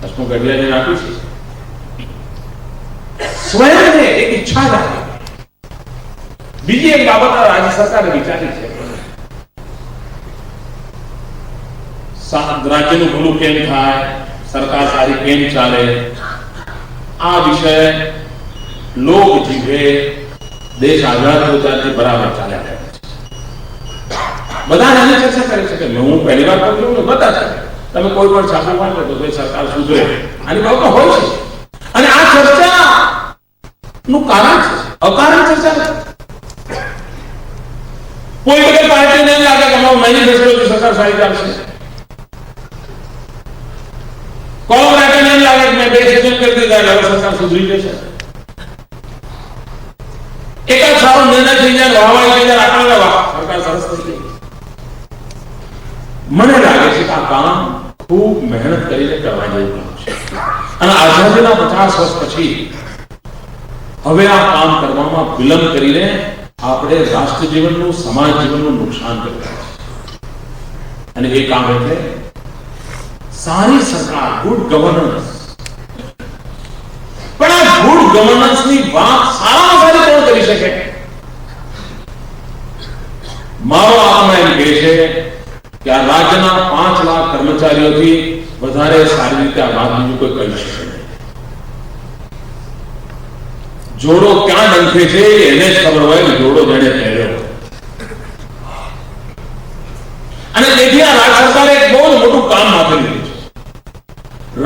હસમુખ ગઢિયાને આપી છે. સ્વયં એક ઈચ્છા રાખે. બીજી એક બાબત રાજ્ય સરકારે વિચારી છે, રાજ્યનું ભલું કેમ થાય, સરકાર સારી કેમ ચાલે, આ વિષય લોક જીવે દેશ આઝાદ થયો ત્યારથી બરાબર ચાલ્યા કરે છે. બધા આની ચર્ચા કરે છે કે હું પહેલી વાર કહું છું, બધા છે તમે કોઈ પણ છાપું વાંચો તો સરકાર સુધરે આની બાબત હોય છે. અને આ ચર્ચા નું કારણ છે, અકારણ ચર્ચા નથી. કોઈ વખત પાર્ટીને એમ લાગે કે અમારું મેનિફેસ્ટોથી સરકાર સારી ચાલશે. કોંગ્રેસને એમ લાગે કે મેં 2 સેશન કરી દીધા એટલે હવે સરકાર સુધરી જશે. એક જ સારો નિર્ણય થઈ જાય, વાહવાઈ થઈ જાય, આપણે સરકાર સરસ થઈ ગઈ. મને લાગે છે કે આ કામ ખૂબ મહેનત કરીને કરવા જેવું કામ છે. અને આઝાદીના 50 વર્ષ પછી હવે આ કામ કરવામાં વિલંબ કરીને આપણે રાષ્ટ્ર જીવનનું, સમાજ જીવનનું નુકસાન કરી રહ્યા છે. અને એ કામ એટલે સારી સરકાર, ગુડ ગવર્નન્સ. પણ આ ગુડ ગવર્નન્સની વાત સારામાં સારી કોણ કરી શકે? મારો આત્મા એમ કહે છે કે આ રાજ્યના 5 લાખ કર્મચારીઓથી વધારે સારી રીતે આ વાત બીજું કોઈ કરી શકે નહીં. જોડો ક્યાં ડંખે છે એને જ ખબર હોય કે જોડો જેને પહેર્યો. અને તેથી આ રાજ્ય સરકારે એક બહુ મોટું કામ હાથ લીધું છે.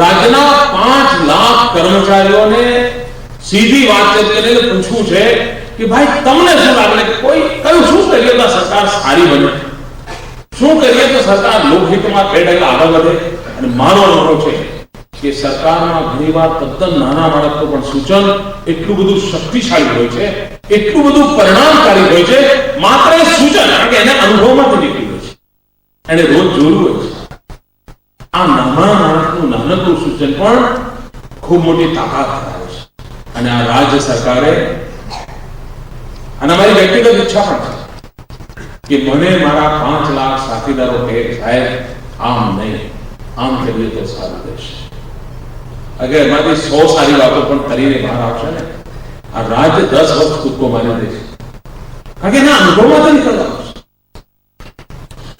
રાજ્યના 5 લાખ કર્મચારીઓને સીધી વાતચીત કરીને પૂછવું છે કે ભાઈ તમને શું લાગે કે કોઈ કયું શું કરીએ તો સરકાર સારી બને, શું કરીએ તો સરકાર લોકહિતમાં પેડલ આગળ વધે. અને મારો અનુભવ છે કે સરકારમાં ઘણીવાર તદ્દન નાના બાળકનું પણ સૂચન એટલું બધું શક્તિશાળી હોય છે, એટલું બધું પરિણામકારી હોય છે, માત્ર એ સૂચન, કારણ કે એને અનુભવમાંથી નીકળી હોય છે, એને રોજ જોયું હોય છે. આ નાના માણસનું નાનકડું સૂચન પણ ખૂબ મોટી તાકાત ધરાવે છે. અને આ રાજ્ય સરકારે, અને અમારી વ્યક્તિગત ઈચ્છા પણ છે કે મને મારા 5 લાખ સાથીદારો કહે સાહેબ આમ નહીં, આમ કરીએ તો સારું રહેશે. અગર એમાંથી 100 સારી વાતો પણ કરીને બહાર આવશે ને, આ રાજ્ય 10 વર્ષ કૂદકો મારી દેશે. કારણ કે એના અનુભવમાંથી નીકળવાનું છે.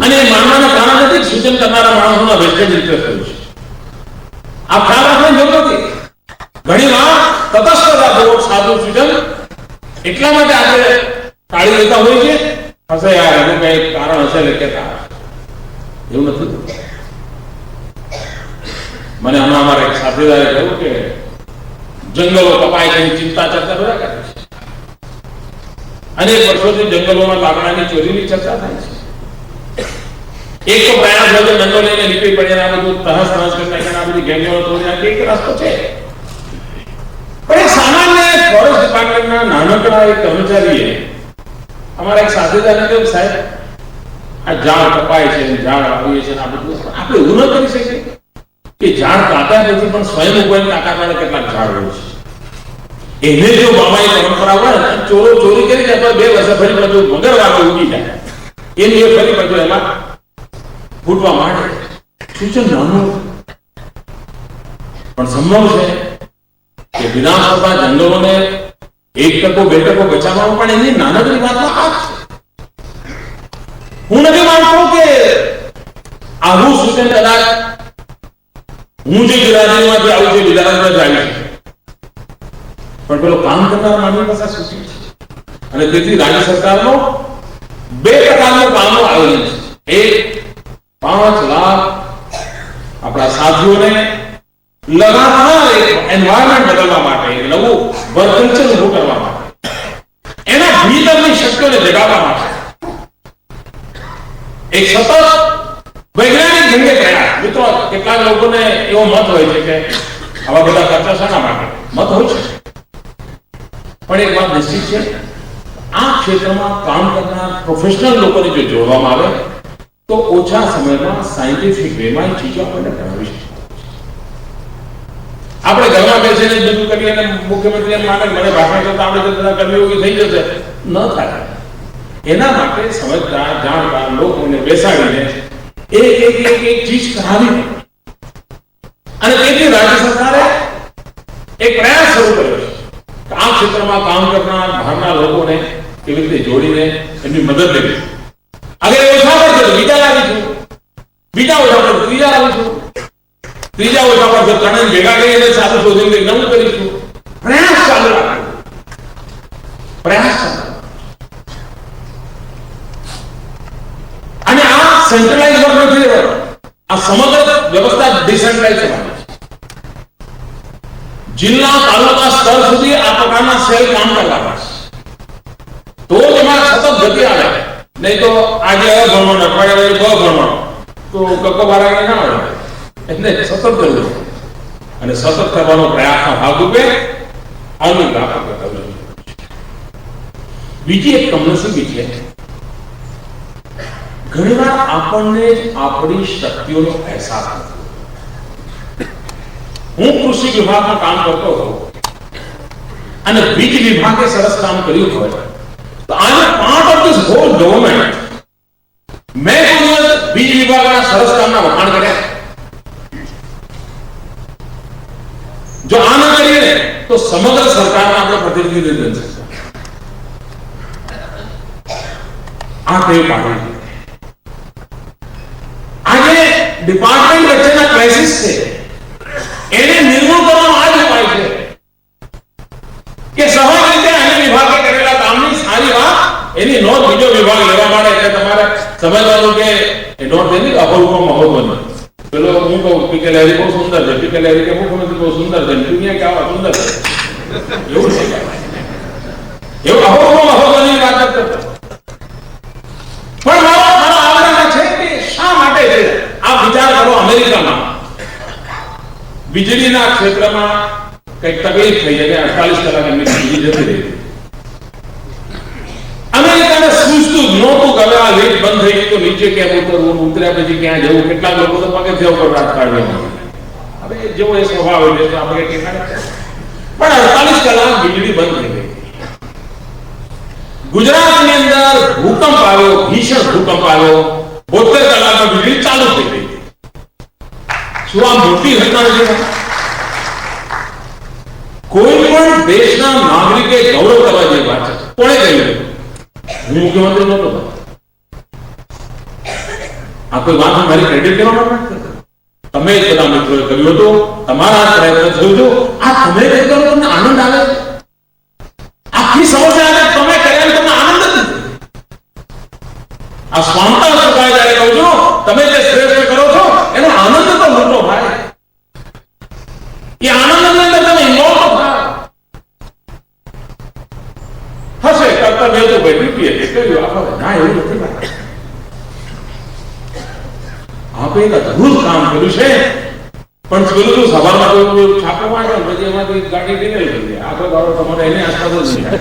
અને એ માનવાના કારણે નથી સૂચન કરનારા માણસોના વેસ્ટેજ ઇન્ટરેસ્ટ થયું છે. આ ખ્યાલ રાખવાની જરૂર નથી. ઘણી વાર તટસ્થતાપૂર્વક સાદું સૂચન એટલા માટે આપણે ટાળી લેતા હોય છે, હશે યાર એનું કઈ કારણ હશે એટલે કહેતા, એવું નથી. મને હમણાં અમારા એક સાથીદારે કહ્યું કે જંગલો કપાય છે ચિંતા ચર્ચા બધા કરે છે. અનેક વર્ષોથી જંગલોમાં લાકડાની ચોરીની ચર્ચા થાય છે. એક તો પ્રયાસ હોય જંગલો લઈને નીકળી પડે, આ બધું તહસ નહસ કરી નાખે, આ બધી ગેંગો તોડી નાખે, એક રસ્તો છે. પણ એક સામાન્ય ફોરેસ્ટ ડિપાર્ટમેન્ટના નાનકડા એક કર્મચારીએ અમારા એક સાથીદારને કહ્યું સાહેબ આ ઝાડ કપાય છે, ઝાડ વાવીએ છે, આ બધું આપણે એવું ન કરી શકીએ કે ઝાડ કાપ્યા પછી પણ સ્વયં ઉગવાની તાકાત વાળા કેટલાક ઝાડ હોય છે, એને જો બાબાની પરંપરા હોય ને ચોરો ચોરી કરી જાય 2 વર્ષે ફરી પાછું મગર વાગે ઉગી જાય, એની એ ફરી પાછું એમાં ફૂટવા માંડે. સૂચન નાનું પણ સંભવ છે કે વિધાનસભા જંગલોને 1% 2% બચાવવામાં પણ એની નાનકડી વાતમાં આ છે. હું નથી માનતો કે આવું સૂચન કદાચ હું જે ગુજરાતીમાંથી આવું છે ગુજરાતમાં જ આવી છે, પણ પેલો કામ કરનાર માનવી પાસે સૂચન છે. અને તેથી રાજ્ય સરકારનો 2 પ્રકારનું કામો આયોજન છે. એક 5 લાખ આપણા સાથીઓને લગાતાર એક એન્વાયરમેન્ટ બદલવા માટે, એક નવું વર્ક કલ્ચર ઉભું કરવા માટે, એના ભીતરની શક્તિઓને જગાવવા માટે એક સતત વૈજ્ઞાનિક ઢંગે પ્રયાસ. મિત્રો, કેટલાક લોકોને એવો મત હોય છે કે આવા બધા ખર્ચા શાના માટે? મત હોય છે, પણ એક વાત નિશ્ચિત છે, આ ક્ષેત્રમાં કામ કરનાર પ્રોફેશનલ લોકોને જો જોડવામાં આવે તો ઓછા સમયમાં સાયન્ટિફિક વેમાં ચીજો આપણને બનાવી શકે. આપણે ઘરમાં બેસીને જ બધું કરીએ અને મુખ્યમંત્રી એમ માને મને ભાષણ કરતા આપણે બધા કર્મયોગી થઈ જશે, ન થાય. એના માટે સમજદાર જાણકાર લોકોને બેસાડીને એક ચીજ કરાવી. અને તેથી રાજ્ય સરકારે એક પ્રયાસ શરૂ કર્યો છે કે આ ક્ષેત્રમાં કામ કરનાર બહારના લોકોને કેવી રીતે જોડીને એમની મદદ લેવી. અગર ઓછા પડશે તો બીજા લાવીશું, બીજા ઓછા પડશે ત્રીજા લાવીશું, ત્રીજા ઓછા પડશે ત્રણે ભેગા કરીને સારું શોધીને નવું કરીશું. પ્રયાસ ચાલુ રાખવો, પ્રયાસ ચાલુ. અને આ સેન્ટ્રલાઇઝ વર્ક નથી રહેવાનો, આ સમગ્ર વ્યવસ્થા ડિસેન્ટ્રલાઇઝ કરવાની છે. જિલ્લા તાલુકા સ્તર સુધી આ પ્રકારના સેલ કામ કરવા છે, તો જ એમાં સતત ગતિ આવે. નહીં તો આજે ભણવાનું, અઠવાડિયા ભણવાનું તો કક્કો બારા ના આવે. એટલે સતત કરવું અને સતત કરવાનો પ્રયાસના ભાગરૂપે આનું લાભ કરવું. બીજી એક કમનસીબી છે, ઘણીવાર આપણને આપણી શક્તિઓનો અહેસાસ નથી. હું કૃષિ વિભાગમાં કામ કરતો હતો અને વીજ વિભાગે સરસ કામ કર્યું હોય તો આજે part of this hall government મેં કોઈ દિવસ વીજ વિભાગના સરસ કામના વખાણ કર્યા? જો આ ન કરીએ તો સમગ્ર સરકારના આપણે પ્રતિનિધિ બનશે. આ ટેવ પાડવી. આજે ડિપાર્ટમેન્ટ વચ્ચેના ક્રાઇસિસ છે એને નિર્મૂળ કરવાનો આ જ ઉપાય છે કે સ્વાભાવિક રીતે અન્ય વિભાગે કરેલા કામની સારી વાત એની નોંધ બીજો વિભાગ લેવા માંડે એટલે તમારે સમજવાનું કે એ નોંધ એની અભૂતપૂર્વ મહત્વની. પેલો હું કહું પીકે લહેરી બહુ સુંદર છે, પીકે લહેરી કે મુખ્યમંત્રી બહુ સુંદર છે, દુનિયા કેવા સુંદર છે, એવું છે. એવું અભૂતપૂર્વ મહત્વની વાત જ કરતા. પણ મારો આગ્રહ છે કે શા માટે છે આ વિચાર કરો. અમેરિકામાં વીજળીના ક્ષેત્રમાં કઈક તકલીફ થઈ અને 48 કલાક એમની વીજળી જતી રહી. અમેરિકાને સૂઝતું જ નહોતું કે હવે આ લીડ બંધ થઈ ગઈ તો નીચે કેમ ઉતરવું, ઉતર્યા પછી ક્યાં જવું. કેટલાક લોકો તો પગથિયા ઉપર રાત કાઢવા. હવે જેવો એ સ્વભાવ હોય તો આપણે ઠેકાણે. પણ 48 કલાક વીજળી બંધ થઈ ગઈ. ગુજરાતની અંદર ભૂકંપ આવ્યો, ભીષણ ભૂકંપ આવ્યો, 72 કલાકમાં વીજળી ચાલુ થઈ ગઈ. શું આ મોટી ઘટના છે? કોઈ પણ દેશના નાગરિકે ગૌરવ કરવા જેવી વાત છે. કોણે કહ્યું? હું મુખ્યમંત્રી નહોતો. આ કોઈ વાત મારી ક્રેડિટ લેવા માટે તમે જ બધા મિત્રોએ કર્યું હતું, તમારા પ્રયત્ન થયું હતું. આ તમે કઈ કરો તમને આનંદ આવે છે? આખી સમસ્યા તમે કર્યા તમને આનંદ નથી. આ સ્વાંતઃ સુખાય જ્યારે કહું છું તમે જે શ્રેષ્ઠ કરો છો એનો આનંદ તો લૂંટો ભાઈ. એ આનંદની અંદર તમે ઇન્વોલ્વ થાઓ. હશે કર્તવ્ય તો ભાઈ ડ્યુટી એટલે કહ્યું આપણે ના એવું નથી ભાઈ. આપણે એક અદભુત કામ કર્યું છે. પણ પેલું સવારમાં તો છાપો માર્યો પછી એમાંથી ગાડી નીકળી ગઈ. આગળ ગાળો તમારે એને આસપાસ જ નહીં.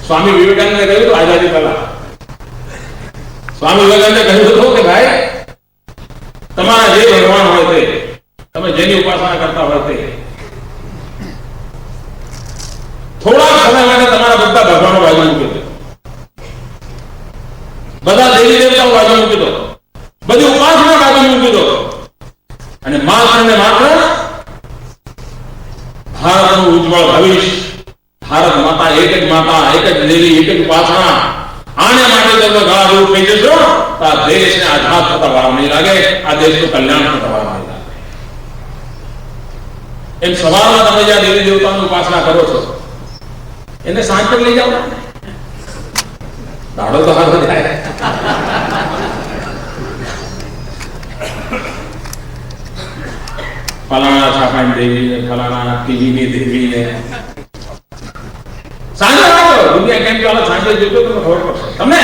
સ્વામી વિવેકાનંદે કહ્યું હતું આઝાદી પહેલા. સ્વામી વિવેકાનંદે કહ્યું હતું કે ભાઈ તમારા જે ભગવાન હોય તે, તમે જેની ઉપાસના કરતા હોય તે, થોડા સમય માટે તમારા બધા ભગવાનો બાજુ મૂકી દો, બધા દેવી દેવતાઓ બાજુ મૂકી દો, બધી ઉપાસના બાજુ મૂકી દો અને માત્ર ને માત્ર ભારતનું ઉજ્જવળ ભવિષ્ય, ભારત માતા એક જ માતા, એક જ દેવી, એક જ ઉપાસના, આને માટે તમે ગળારૂપ થઈ જશો તો આ દેશને આઝાદ થતા વાર નહીં લાગે, આ દેશનું કલ્યાણ થતા વાર નહીં લાગે. એમ સવારમાં તમે જ્યાં દેવી દેવતાઓની ઉપાસના કરો છો એને સાંજ પર લઈ જાઓ. દાડો તો હાથ જાય. ફલાણા છાપાની દેવી ને ફલાણા ટીવીની દેવી ને સાંજે આવો. દુનિયા કેમ ચાલે સાંજે જોજો તમને ખબર પડશે. તમે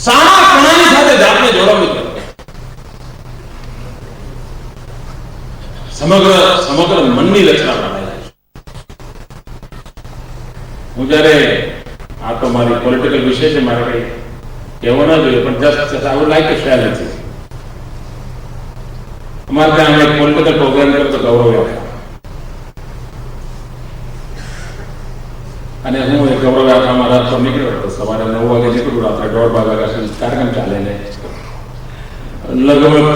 સારા પ્રણાલી સાથે જાતને જોડવી કરો. સમગ્ર મનની રચના બનાવી. હું જયારે આ તો મારી પોલિટિકલ વિષય છે, મારે કઈ કહેવું ના જોઈએ, પણ just I would like to share with you. અમારે ત્યાં અમે પોલિટિકલ પ્રોગ્રામ કરતો ગૌરવ આપ્યા અને હું એ ગૌરવ યાત્રામાં રાત પર નીકળ્યો હતો. સવારે 9 વાગે નીકળ્યું, રાત્રે 1:30 વાગ્યા સુધી કાર્યક્રમ ચાલે ને લગભગ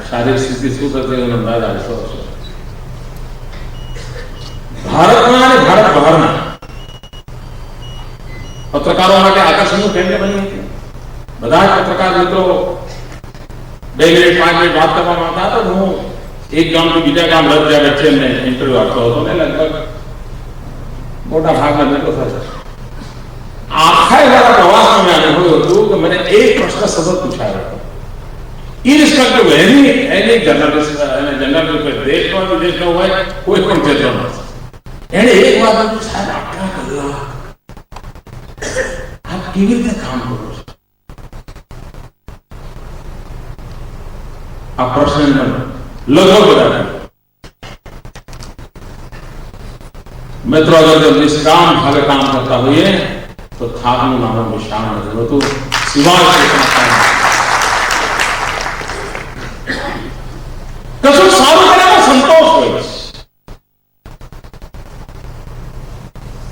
શારીરિક સ્થિતિ શું થશે એનો અંદાજ આવશો. ભારતના અને ભારત બહારના પત્રકારો માટે આકર્ષણનું કેન્દ્ર બન્યું હતું. બધા જ પત્રકાર મિત્રો 2 મિનિટ 5 મિનિટ વાત કરવા માંગતા હતા. હું એક ગામથી બીજા ગામ લઈ વચ્ચે એમને ઇન્ટરવ્યુ આપતો હતો ને લગભગ મોટા ભાગના મિત્રો થશે. આખા મારા પ્રવાસમાં મેં અનુભવ્યું હતું કે મને એક પ્રશ્ન સતત પૂછાયો હતો. ઇરરિસ્પેક્ટિવ એની જર્નલિસ્ટ અને જર્નલિસ્ટ દેશનો વિદેશનો હોય કોઈ પણ ક્ષેત્રનો, એને એક વાત પૂછ્યું, સાહેબ આટલા કલાક આપ કેવી રીતે કામ કરો છો? આ પ્રશ્ન લગભગ બધા મિત્રો અગર જો નિષ્કામ ભાવે કામ કરતા હોઈએ તો થાકનું નામનું નિશાન નથી હોતું, સિવાય કશું સારું કર્યામાં સંતોષ હોય.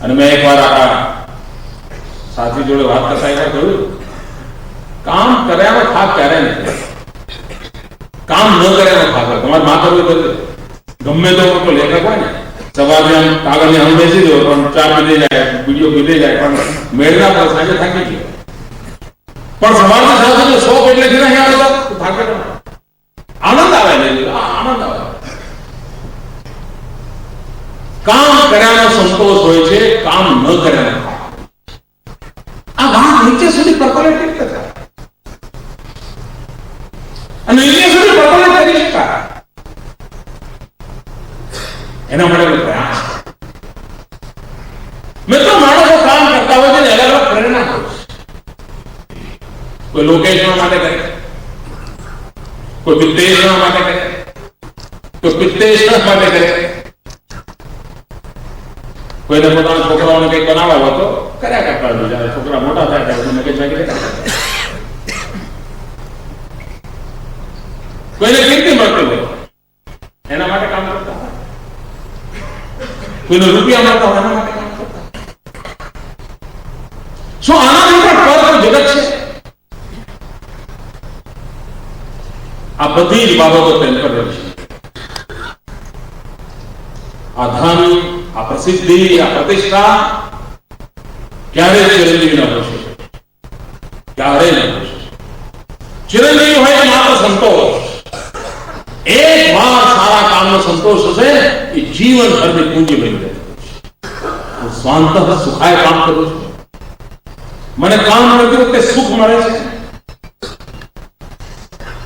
અને મેં એકવાર આપણા સાથી જોડે વાત કરતા એકવાર કહ્યું, કામ કર્યાનો થાક ક્યારે નથી, કામ ન કર્યાનો થાક હોય. તમારે માં કરવું તો ગમે તો મોટો લેખક હોય ને, સવારે આમ કાગળને આમ બેસી દો પણ ચા પીધી જાય, વિડીયો પીધી જાય, પણ મેળના પર સાંજે થાકી ગયો. પણ સવારના સાંજે 100 એટલે છે ને અહીંયા આવે તો થાકે ના. આનંદ આવે ને, આનંદ આવે. કામ કર્યાનો સંતોષ હોય છે, કામ ન કર્યાનો. આ વાત નીચે સુધી પરકોલેટ કરી શકાય અને નીચે સુધી પરકોલેટ કરી શકાય, એના માટે પ્રયાસ. મિત્રો, માણસો કામ કરતા હોય છે અલગ અલગ પ્રેરણા હોય છે. કોઈ લોકેશન માટે કરે, કોઈ વિત્તેષણ માટે કરે, કોઈ પિત્તેષણ માટે કરે, કોઈને પોતાના છોકરાઓને કંઈક બનાવવા હોય તો કર્યા કરતા હોય. જયારે છોકરા મોટા થાય ત્યારે મગજ ભાગી કરતા, કોઈને કીર્તિ મળતી હોય એના માટે કામ કરતા હોય, કોઈને રૂપિયા મળતા હોય એના માટે કામ કરતા. શું આનાથી પણ પર જગત છે? આ બધી જ બાબતો ટેમ્પરરી છે. આ ધન, આ પ્રસિદ્ધિ, આ પ્રતિષ્ઠા ક્યારેય ચિરંજીવી ન હોશે, ક્યારેય ન હોશે. ચિરંજીવી હોય માત્ર સંતોષ. એક વાર સારા કામનો સંતોષ હશે એ જીવનભરની પૂંજી બની જાય. હું સ્વાંતઃ સુખાય કામ કરું છું, મને કામ કરતી વખતે સુખ મળે છે,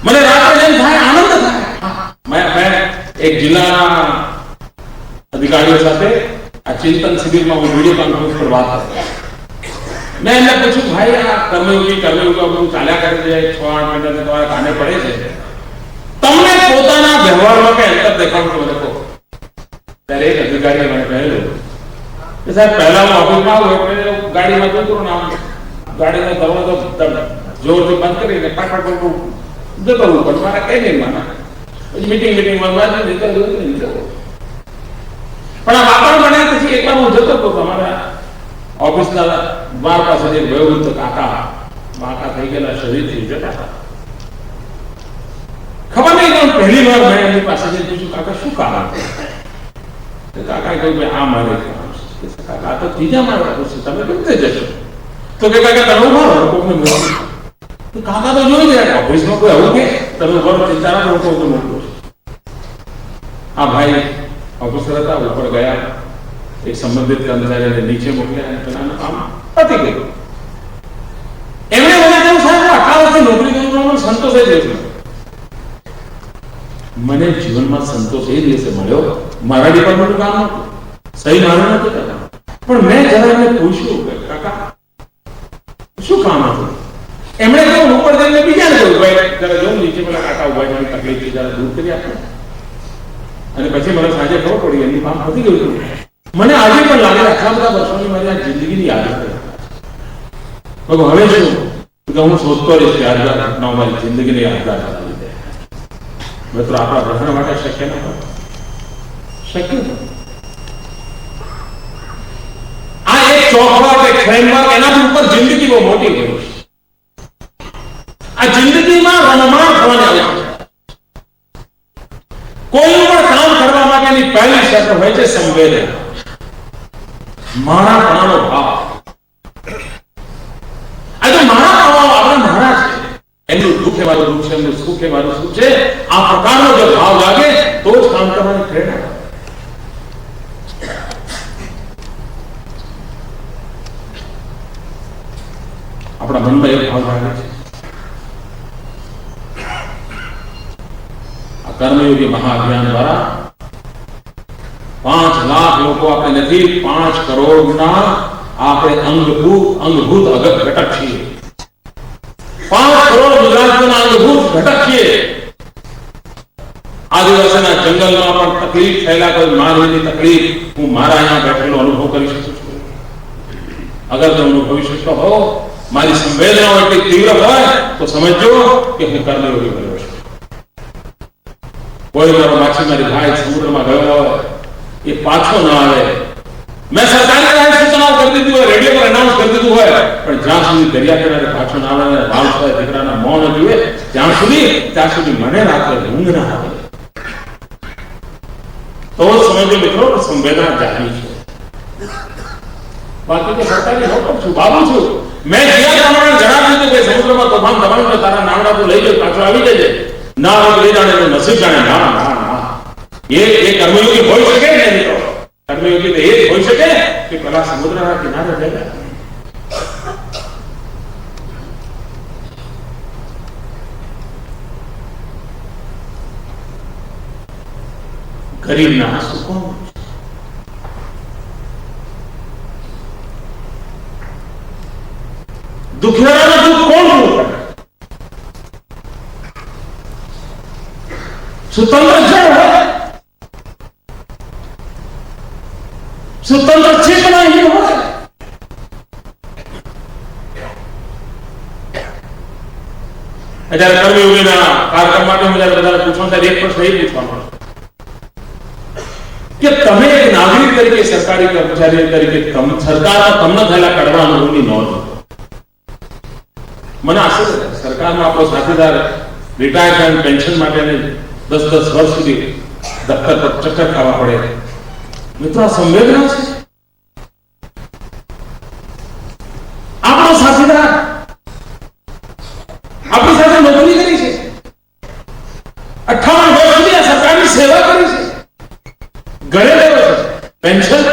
મને રાત્રે જેમ થાય આનંદ થાય. મેં એક જિલ્લાના અધિકારીઓ સાથે આ ચિંતન શિબિરમાં હું વિડીયો કોન્ફરન્સ પર વાત કરતો. મેં એમને પૂછ્યું, ભાઈ આ કર્મયોગી બધું ચાલ્યા કરે છે, 6-8 મહિના તમારા કાને પડે છે, તમને પોતાના વ્યવહારમાં કઈ અંતર દેખાડું મને કહો. ત્યારે એક અધિકારીએ મને કહેલું કે સાહેબ, પહેલા હું ઓફિસમાં આવું એટલે ગાડીમાં જતો ને, આમ ગાડીનો દરવાજો જોરથી બંધ કરીને ફટાફટ જતો હું, પણ મારા કઈ નહીં માના. પછી મીટિંગમાં નીકળતો. પણ આ વાતાવરણ બન્યા પછી એકવાર હું જતો હતો તમારા ઓફિસના બાર પાસે એક વયોવૃદ્ધ કાકા થઈ ગયેલા, શરીરથી જતા હતા. ખબર નહીં કેમ પહેલી વાર મેં એમની પાસે પૂછ્યું, કાકા શું કામ? કાકાએ કહ્યું, ભાઈ આ મારે કામ છે. કાકા તો ત્રીજા મારા પૂછશે, તમે કેમ રીતે જશો? તો કે કાકા તમે ઉભા કોઈને મોકલો. કાકા તો જોઈ જાય ઓફિસમાં કોઈ આવું કે તમે ઉભા ચિંતા ના કરો, કોઈ મોકલો. આ ભાઈ ઓફિસર હતા, ઉપર ગયા, એક સંબંધિત કર્મચારીને નીચે મોકલ્યા અને પેલાનું કામ પતી ગયું. એમણે મને કહ્યું, સાહેબ હું આટલા વર્ષથી નોકરી કરું છું, મને સંતોષ જ નથી. મને જીવનમાં સંતોષ એ દિવસે મળ્યો, મારા ડિપાર્ટમેન્ટનું કામ નહોતું, સહી મારું નથી કરતા, પણ મેં જરા એમને પૂછ્યું કે કાકા શું કામ હતું? એમણે કહ્યું, ઉપર જઈને બીજાને કહ્યું, ભાઈ જરા જો નીચે પેલા કાકા ઉભા છે, તકલીફ છે, જરા દૂર કરી આપો. અને પછી મને સાંજે ખબર પડી એમનું કામ પતી ગયું હતું. મને આજે પણ લાગે આટલા બધા વર્ષોની મારી આ જિંદગીની યાદ હતી. હવે શું કે હું શોધતો રહીશ યાદગાર ઘટનાઓ મારી જિંદગીની યાદગાર હતા. મિત્રો, આપણા ગ્રહણ માટે શક્ય ન હોય, શક્ય નથી. આ એક ચોખવટ, એક ફ્રેમવર્ક, એના ઉપર જિંદગી બહુ મોટી હોય છે. આ જિંદગીમાં રમમાણ થવાની આવે છે. કોઈ પણ કામ કરવા માટેની પહેલી શરત હોય છે સંવેદના, મારાપણાનો ભાવ. આ જો મારાપણો આપણા મારા છે, એમનું દુઃખ એ મારું દુઃખ છે, એમનું સુખ એ મારું સુખ છે, આ પ્રકારનો જો ભાવ લાગે તો જ કામ કરવાની પ્રેરણા. આપણા મનમાં એક ભાવ લાગે છે. આ કર્મયોગી મહાઅભિયાન દ્વારા 5 લાખ લોકો આપણે નથી, 5 કરોડના આપણે અંગભૂત ઘટક છીએ. 5 કરોડ ગુજરાતીઓના અંગભૂત ઘટક છીએ. આદિવાસીના જંગલમાં પણ તકલીફ થયેલા કોઈ માનવીની તકલીફ હું મારા અહીંયા બેઠેલો અનુભવ કરી શકું છું. અગર તમે અનુભવી શકતો હો, મારી સંવેદનાઓ એટલી તીવ્ર હોય તો સમજો કે હું કર્મયોગી બન્યો છું. કોઈ મારો માછીમારી ભાઈ સમુદ્રમાં ગયો હોય, એ પાછો ના આવે, મેં સરકારી રાહ જતું હોય પણ જ્યાં સુધી દરિયા કિનારે પાછો ના આવે અને બાળ થાય દીકરાના મોં ન જુએ ત્યાં સુધી મને રાત્રે ઊંઘ ના આવે. તો સમજો મિત્રો સંવેદના જાગી છે. બાકી તો સરકારી નોકર છું, બાબુ છું. મેં જ્યાં પ્રમાણે જણાવ્યું હતું કે સમુદ્રમાં તોફાન દબાણ તારા નાવડા તો લઈ જાય, પાછો આવી જજે. ના હોય લઈ જાણે નસીબ જાણે. ના ના ના, એ કર્મયોગી હોઈ શકે ને મિત્રો. કર્મયોગી તો એ જ હોઈ શકે કે પેલા સમુદ્રના કિનારે જાય. ગરીબના આંસુ કોણ? દુખિયાના દુઃખ કોણ દૂર કરે? સ્વતંત્ર છે હોય, સ્વતંત્ર ચેતના એ હોય. જ્યારે કર્મયોગીના કાર્યક્રમ માટે હું જયારે બધાને પૂછવાનું ત્યારે એક પ્રશ્ન એ પૂછવાનો કે તમે એક નાગરિક તરીકે, સરકારી કર્મચારી તરીકે સરકારમાં તમને થયેલા કડવા અનુભવની નોંધ. મને આશા છે સરકારમાં આપણો સાથીદાર રિટાયરમેન્ટ પેન્શન માટે 10-10 વર્ષ સુધી દફતર પર ચક્કર ખાવા પડે. મિત્રો આ સંવેદના છે. આપણો સાથીદાર આપણી સાથે નોકરી કરી છે, 58 વર્ષ સુધી આ સરકારની સેવા કરી છે, ઘરે રહ્યો છે, પેન્શન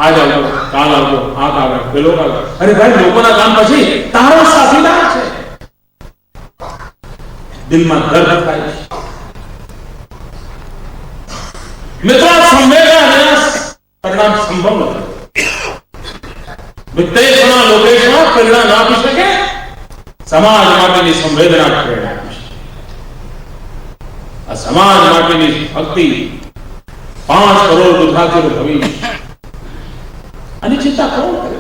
આજ આવતો, કાલ આવતો, આ આવે, પેલો આવે. અરે ભાઈ, લોકોના કામ પછી તારો સાથીદાર છે. દિલમાં દર્દ થાય. મિત્રો સંવેદના પરિણામ સંભવ નથી. વિત્તેષણા લોકેશમાં પરિણામ આપી શકે, સમાજ માટેની સંવેદના પ્રેરણા આપી શકે. આ સમાજ માટેની ભક્તિ 5 કરોડ ગુજરાતીનું ભવિષ્ય, આની ચિંતા કોણ કરે?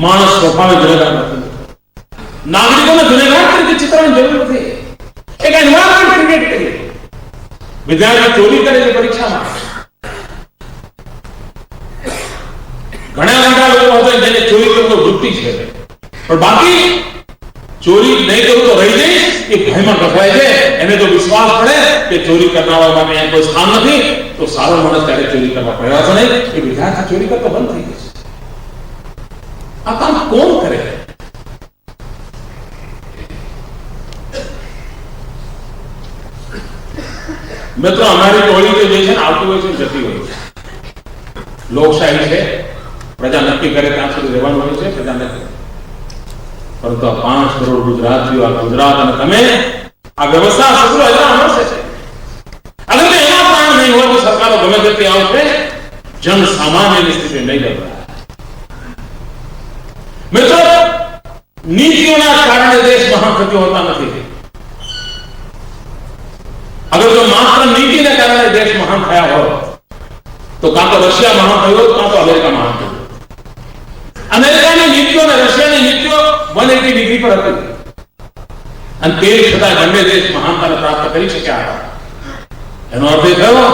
માણસ સ્વભાવે ગુનેગાર નથી. નાગરિકોને ગુનેગાર તરીકે ચિત્રવાની જરૂર નથી. એક એન્વાયરમેન્ટ ક્રિએટ કરીએ. વિદ્યાર્થી ચોરી કરે છે પરીક્ષામાં. ઘણા લોકો હતા જેને ચોરી કરવાનો વૃત્તિ છે, પણ બાકી ચોરી નહીં કરું તો રહી જઈશ એ ભયમાં ગભરાય છે. એને જો વિશ્વાસ પડે કે ચોરી કરનારા માટે અહીંયા કોઈ સ્થાન નથી, તો સારો માણસ ત્યારે ચોરી કરવા પ્રયાસ નહીં. એ વિદ્યાર્થી ચોરી કરતો બંધ થઈ જશે. આ કામ કોણ કરે? મિત્રો અમારી ટોળી જે છે ને આવતી હોય છે, જતી હોય છે. લોકશાહી છે, પ્રજા નક્કી કરે ત્યાં સુધી રહેવાનું હોય છે, પ્રજા નક્કી. પરંતુ આ 5 કરોડ ગુજરાતીઓ, આ ગુજરાત અને તમે આ વ્યવસ્થા સસરો હજાર મળશે છે. અગર એમાં પ્રાણ નહીં હોય તો સરકારો ગમે તેટલી આવશે, જન સામાન્યની સ્થિતિ નહીં ગભરાય. મિત્રો નીતિઓના કારણે દેશ મહાન થતો હોતા નથી. અગર જો માત્ર નીતિને કારણે દેશ મહાન થયા હોય તો કાં તો રશિયા મહાન થયો, કાં તો અમેરિકા મહાન થયો. અમેરિકાની નીતિઓ અને રશિયાની નીતિઓ 180 ડિગ્રી પર હતી, અને તે છતાં બંને દેશ મહાનતાને પ્રાપ્ત કરી શક્યા. એનો અર્થ એ થયો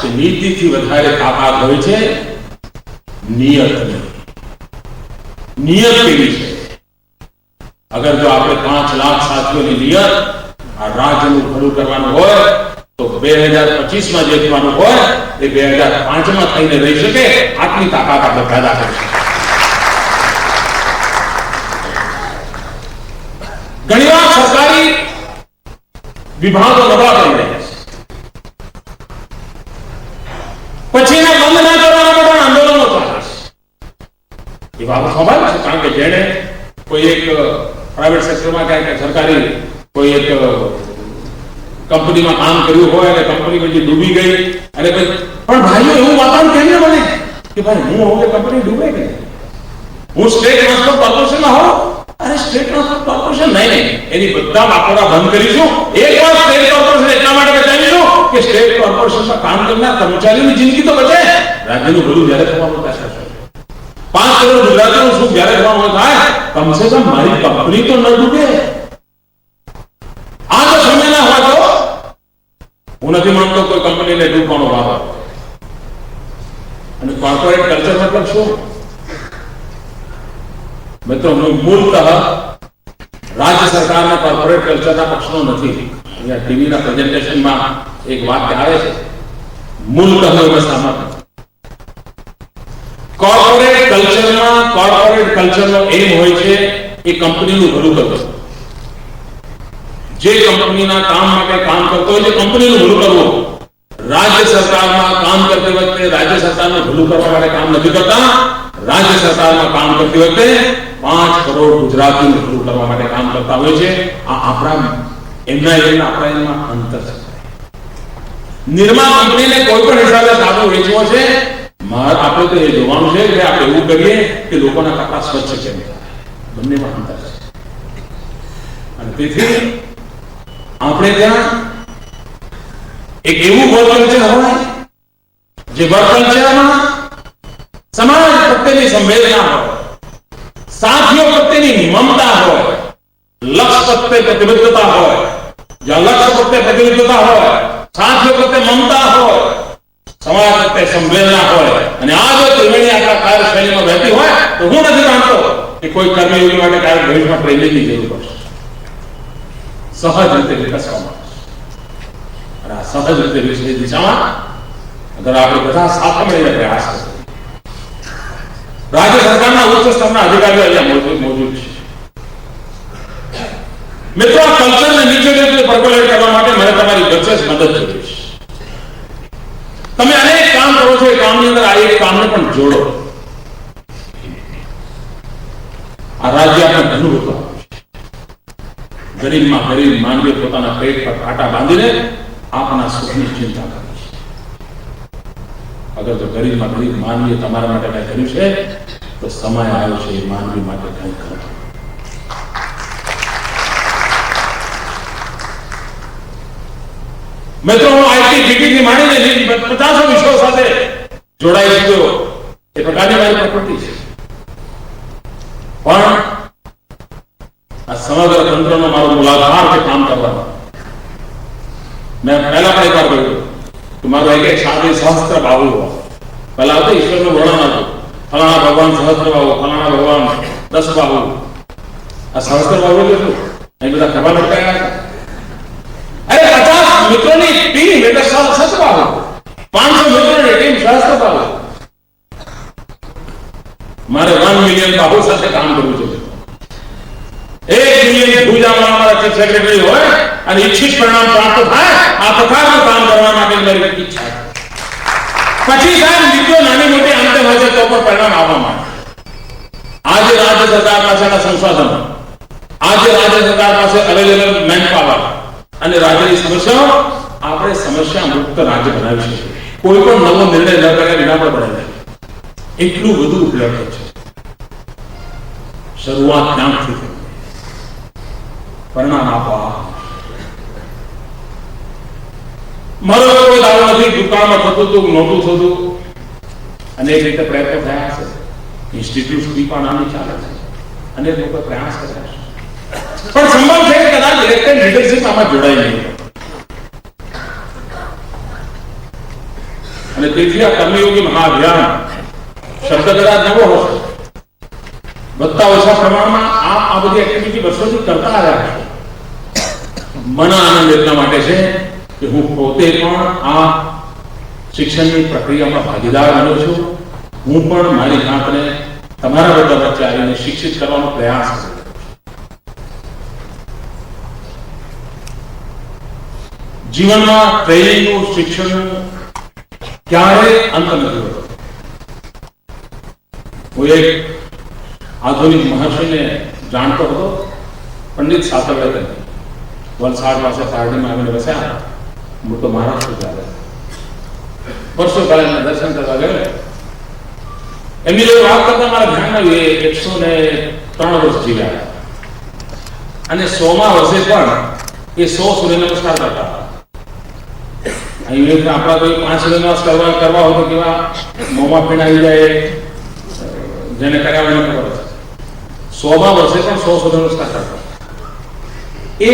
કે નીતિથી વધારે તાકાત હોય છે નિયતની. નિયત કેવી છે? અગર જો આપણે 5 લાખ સાથીઓની નિયત આ રાજ્યનું ભલું કરવાનું હોય તો 2025માં જે થવાનું હોય એ 2005માં થઈને રહી શકે. આટલી તાકાત આપણે પેદા કરીશું. ઘણીવાર સરકારી વિભાગો નબળા પડી રહ્યા છે, પછી એના બંધ ના કરવાના બધા આંદોલનો ચાલે છે. એ બાબત સ્વાભાવિક છે, કારણ કે જેને કોઈ એક પ્રાઇવેટ સેક્ટરમાં ક્યાંક સરકારી કોઈ એક કંપનીમાં કામ કર્યું હોય અને કંપની પછી ડૂબી ગઈ, અને પણ ભાઈઓ એવું વાતાવરણ કેમ બને કે ભાઈ હું હોઉં કે કંપની ડૂબે કે હું સ્ટેટ ટ્રાન્સપોર્ટ કોર્પોરેશનમાં હોઉં? અરે સ્ટેટ ટ્રાન્સપોર્ટ કોર્પોરેશન નહીં, એની બધા વાપરવા બંધ કરીશું. એકવાર સ્ટેટ કોર્પોરેશન એટલા માટે બચાવીશું કે સ્ટેટ કોર્પોરેશનમાં કામ કરનાર કર્મચારીઓની જિંદગી તો બચે. રાજ્યનું ભલું જ્યારે થવાનું થશે, 5 કરોડ ગુજરાતીઓનું સુખ જ્યારે થવાનું થાય, કમસે કમ મારી કંપની તો ન ડૂબે. આ જો સમય ના હોય તો હું નથી માનતો કોઈ કંપનીને ડૂબવાનો વારો. અને કોર્પોરેટ કલ્ચર મતલબ શું? મિત્રો હું મૂળતઃ રાજ્ય સરકારના કોર્પોરેટ કલ્ચરના પક્ષનો નથી. અહીંયા ટીવીના પ્રેઝન્ટેશનમાં એક વાક્ય આવે છે, મૂળતઃ વ્યવસ્થામાં કોર્પોરેટ કલ્ચરનો એમ હોય છે એ કંપનીનું ભલું કરવું. જે કંપનીના કામ માટે કામ કરતો હોય છે કંપનીનું ભલું કરવું. રાજ્ય સરકારમાં કામ કરતી વખતે રાજ્ય સરકારનું ભલું કરવા માટે કામ નથી કરતા. રાજ્ય સરકારમાં કામ કરતી વખતે 5 કરોડ ગુજરાતીનું ભલું કરવા માટે કામ કરતા હોય છે. આ આપણા એમના અંતર છે. નિર્મા કંપનીને કોઈ પણ હિસાબે સાબુ વેચવો છે, આપણે તો એ જોવાનું છે કે આપણે એવું કરીએ કે લોકોના કપડા સ્વચ્છ કેમ થાય. બંનેમાં અંતર છે. અને તેથી આપણે ત્યાં એક એવું વર્ક કલ્ચર હોય જે વર્ક કલ્ચરમાં સમાજ પ્રત્યેની સંવેદના હોય, સાથીઓ પ્રત્યેની મમતા હોય, લક્ષ્ય પ્રત્યે પ્રતિબદ્ધતા હોય. જ્યાં લક્ષ્ય પ્રત્યે પ્રતિબદ્ધતા હોય, સાથીઓ પ્રત્યે મમતા હોય, સમાજ પ્રત્યે સંવેદના હોય, અને આ જો ત્રિવેણી આપણા કાર્યશૈલીમાં વહેતી હોય તો હું નથી માનતો કે કોઈ કર્મયોગી માટે ક્યારેક ભવિષ્યમાં ટ્રેનિંગની જરૂર પડશે. સહજ રીતે વિકસવા માટે અને આ સહજ રીતે વિકસવાની દિશામાં અગર આપણે બધા સાથે મળીને પ્રયાસ કરીએ. રાજ્ય સરકારના ઉચ્ચ સ્તરના અધિકારીઓ અહીંયા મોજૂદ છે. મિત્રો, આ કલ્ચરને નીચે રીતે પરકોલેટ કરવા માટે મને તમારી વિશેષ મદદ જરૂર છે. તમે અનેક કામ કરો છો, એ કામની અંદર આ એક કામને પણ જોડો. આ રાજ્ય આપણે ઘણું બધું આપ્યું છે. ગરીબમાં ગરીબ માનવી પોતાના પેટ પર કાંટા બાંધીને આપણા સુખની ચિંતા કરે છે. અગર જો ગરીબમાં ગરીબ માનવીએ તમારા માટે કંઈ કર્યું છે તો સમય આવ્યો છે એ માનવી માટે કંઈ કરવું. મિત્રો, હું આઈટી જીટીથી માંડીને 50 વિષયો સાથે જોડાઈ ચૂક્યો એ પ્રકારની મારી પ્રકૃતિ છે. પણ આ સમગ્ર તંત્રનો મારો મુલાકાત છે કામ કરવાનો. મેં પહેલા પણ એકવાર કહ્યું કે મારો એક સાદી સહસ્ત્ર બાહુ હોય. પહેલા હતું ઈશ્વરનું વર્ણન હતું, ફલાણા ભગવાન સહસ્ત્ર બાહુ, ફલાણા ભગવાન 10 બાહુ. આ સહસ્ત્ર બાહુ એટલે શું? અહીં બધા ખભા લટકાયા હતા. અરે 50 મિત્રોની ટીમ એટલે સહસ્ત્ર બાહુ, 500 મિત્રોની ટીમ સહસ્ત્ર બાહુ. મારે 1 મિલિયન બાહુ સાથે કામ કરવું છે. 1 મિલિયન ભૂજામાં અમારા ચીફ સેક્રેટરી હોય અને ઈચ્છિત પરિણામ પ્રાપ્ત થાય, આ પ્રકારનું કામ કરવા માટે મારી ઈચ્છા છે. પછી સાહેબ મિત્રો નાની મોટી અંતે હોય છે તો પણ પરિણામ આવવા માંડે. આજે રાજ્ય સરકાર પાસેના સંસાધનો, આજે રાજ્ય સરકાર પાસે અવેલેબલ મેન પાવર અને રાજ્યની સમસ્યાઓ, આપણે સમસ્યા મુક્ત રાજ્ય બનાવી શકીએ. કોઈ પણ નવો નિર્ણય ન કર્યા વિના પણ બનાવી. એટલું બધું ઉપલબ્ધ છે. શરૂઆત ક્યાંથી થઈ, પરિણામ આપવા. મારો કોઈ દાવો નથી. દુકાનમાં થતું હતું, નોટું થતું, અનેક રીતે પ્રયત્નો થયા છે. ઇન્સ્ટિટ્યૂટ સુધી પણ આની ચાલે છે. અનેક લોકો પ્રયાસ કર્યા છે. પણ સંભવ છે કે કદાચ ઇલેક્ટેડ લીડરશિપ આમાં જોડાઈ નહીં. અને તેથી આ કર્મયોગી મહાઅભિયાન શબ્દ કદાચ નવો હશે, વધતા ઓછા પ્રમાણમાં આ બધી એક્ટિવિટી વર્ષોથી કરતા આવ્યા છે. મને આનંદ એટલા માટે છે કે હું પોતે પણ આ શિક્ષણની પ્રક્રિયામાં ભાગીદાર બન્યો છું. હું પણ મારી જાતને તમારા બધા વચ્ચે આવીને શિક્ષિત કરવાનો પ્રયાસ કરું. જીવનમાં ટ્રેનિંગનું, શિક્ષણનું ક્યારેય અંત નથી હોતો. હું એક આધુનિક મહર્ષિને જાણતો હતો, પંડિત સાતવડેકર. વલસાડ પાસે પારડીમાં આવીને વસ્યા. હું તો મહારાષ્ટ્ર ચાલે વર્ષો પહેલા એમના દર્શન કરવા ગયો. એમની જોડે વાત કરતા મારા ધ્યાનમાં એ 103 વર્ષ જીવ્યા અને 100મા વર્ષે પણ એ 100 સૂર્ય નમસ્કાર કરતા. અહીં આપણા કોઈ 5 સૂર્ય નમસ્કાર કરવા હોય તો કેવા મોંમાં પીણાવી જાય, જેને કર્યા હોય ખબર છે. 100મા વર્ષે પણ 100 સૂર્ય નમસ્કાર કરતા. એ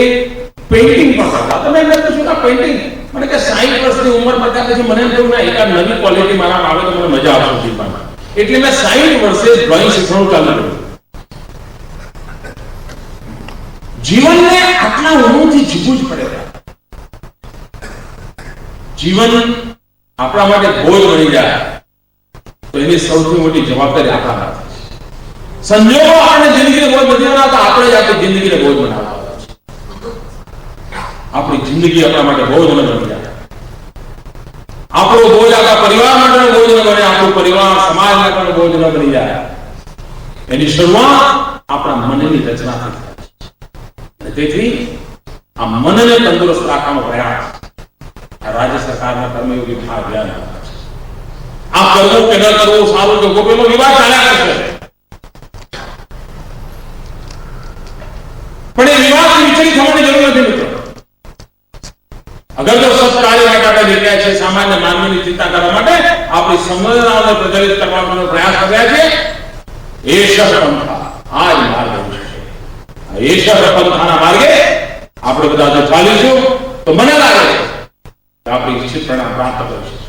પેઇન્ટિંગ પણ કરતા. તમે એમ શું પેઇન્ટિંગ મને કે 60 વર્ષની ઉંમર પડતા પછી મને એમ થયું ના, એકાદ નવી ક્વોલિટી મારામાં આવે તો મને મજા આવશે જીવનમાં. એટલે મેં 60 વર્ષે ડ્રોઈંગ શીખવાનું ચાલુ કર્યું. જીવનને આટલા ઊંડુંથી જીવવું જ પડે. જીવન આપણા માટે બોજ બની જાય તો એની સૌથી મોટી જવાબદારી આપણા હાથમાં છે. સંજોગો આપણને જિંદગીને બોજ નથી બનાવતા, આપણે જ આપણી જિંદગીને બોજ બનાવતા હોય છે. આપણી જિંદગી આપણા માટે બોજ ન બની જાય. આપણો બોજ આપણા પરિવાર માટેનો બોજ ન બને, આપણો પરિવાર સમાજ માટેનો બોજ ન બની જાય. એની શરૂઆત આપણા મનની રચનાથી થાય છે. અને તેથી આ મનને તંદુરસ્ત રાખવાનો પ્રયાસ આ રાજ્ય સરકારના કર્મયોગી અભિયાન છે. આ કરવું કે ન કરવું, સારું કે ખોટું, એનો વિવાદ ચાલ્યા કરશે, પણ એ વિવાદથી વિચલિત થવાની જરૂર નથી મિત્રો. અગર જો સત કાર્ય માટે આપણે નીકળ્યા છે, સામાન્ય માનવીની ચિંતા કરવા માટે આપણી સંવેદનાઓને પ્રજ્વલિત કરવાનો પ્રયાસ કર્યા છે, એશઃ પંથા, આ જ માર્ગ છે. એશઃ પંથાના માર્ગે આપણે બધા જો ચાલીશું તો મને લાગે છે કે આપણે ઈચ્છિત પરિણામ પ્રાપ્ત કરીશું.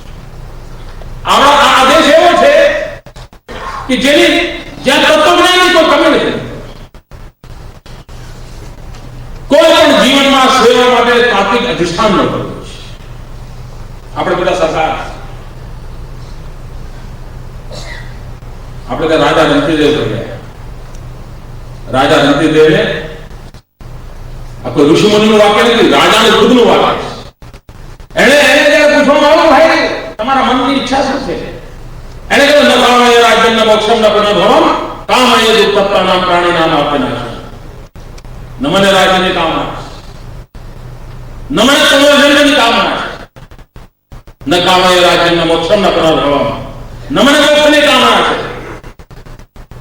આ આદેશ એવો છે કે જેની જ્યાં તત્વજ્ઞાનની કોઈ કમી નથી. કોઈ પણ જીવનમાં સેવા માટે તાત્વિક અધિષ્ઠાન ન કરવું. આપણે બધા સરકાર, આપણે ત્યાં રાજા રંતીદેવ કહ્યા. રાજા રંતીદેવે આ કોઈ ઋષિમુનિનું વાક્ય નથી, રાજાનું ખુદનું વાક્ય છે. એને જયારે પૂછવામાં આવ્યું, ભાઈ તમારા મનની ઈચ્છા શું છે? એને કહ્યું, ન કામય રાજ્યમ મોક્ષમ ન પુનર્ભવમ કામય દુઃખતપ્તાનાં પ્રાણીનામ આપનાશ. ન મને રાજ્યની કામના છે, ન મને પુનર્જન્મની કામના છે, ન કામય રાજ્યમ મોક્ષમ ન પુનર્ભવમ, ન મને મોક્ષની કામના છે.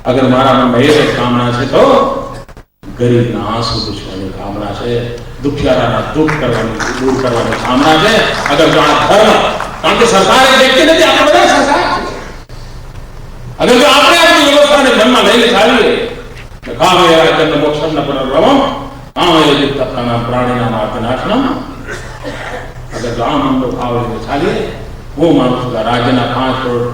અગર મારા મનમાં એ જ કામના છે તો ગરીબના આંસુ પૂછવાની કામના છે, દુખિયારાના દુઃખ કરવાની, દૂર કરવાની કામના છે. અગર જો આ ધર્મ, કારણ કે સરકાર એક વ્યક્તિ નથી, આપણે બધા સરકાર છે. અગર જો આપણે આપણી વ્યવસ્થાને ધ્યાનમાં લઈને ચાલીએ તો કામય રાજ્યમ મોક્ષમ ન પુનર્ભવમ કામય દુઃખતપ્તાનાં પ્રાણીનામ આપનાશનમ. અગર જો આ મનનો ભાવ લઈને ચાલીએ, હું માનું છું કે રાજ્યના 5 કરોડ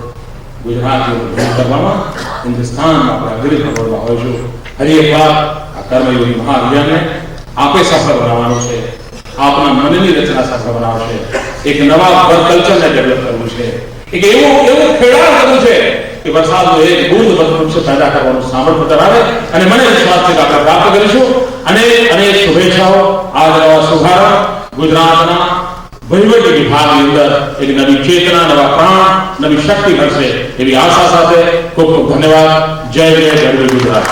ગુજરાતીઓને દૂર કરવામાં, હિન્દુસ્તાનમાં આપણે અગ્રીમ ખબરમાં હોઈશું. ફરી એકવાર આ કર્મયોગી મહાઅભિયાનને આપે સફળ બનાવવાનું છે, આપના મનની રચના સફળ બનાવશે. એક નવા વર્ક કલ્ચરને ડેવલપ કરવું છે, એક એવું ખેડાણ કરવું છે કે વરસાદનો એક બૂંદ વૃક્ષ પેદા કરવાનું સામર્થ્ય ધરાવે. અને મને વિશ્વાસ છે કે આપણે પ્રાપ્ત કરીશું. અને અનેક શુભેચ્છાઓ. આ નવા સુધારા ગુજરાતના વહીવટી વિભાગની અંદર એક નવી ચેતના, નવા પ્રાણ, નવી શક્તિ ભરશે એવી આશા સાથે ખૂબ ખૂબ ધન્યવાદ. જય જય ગરવી ગુજરાત.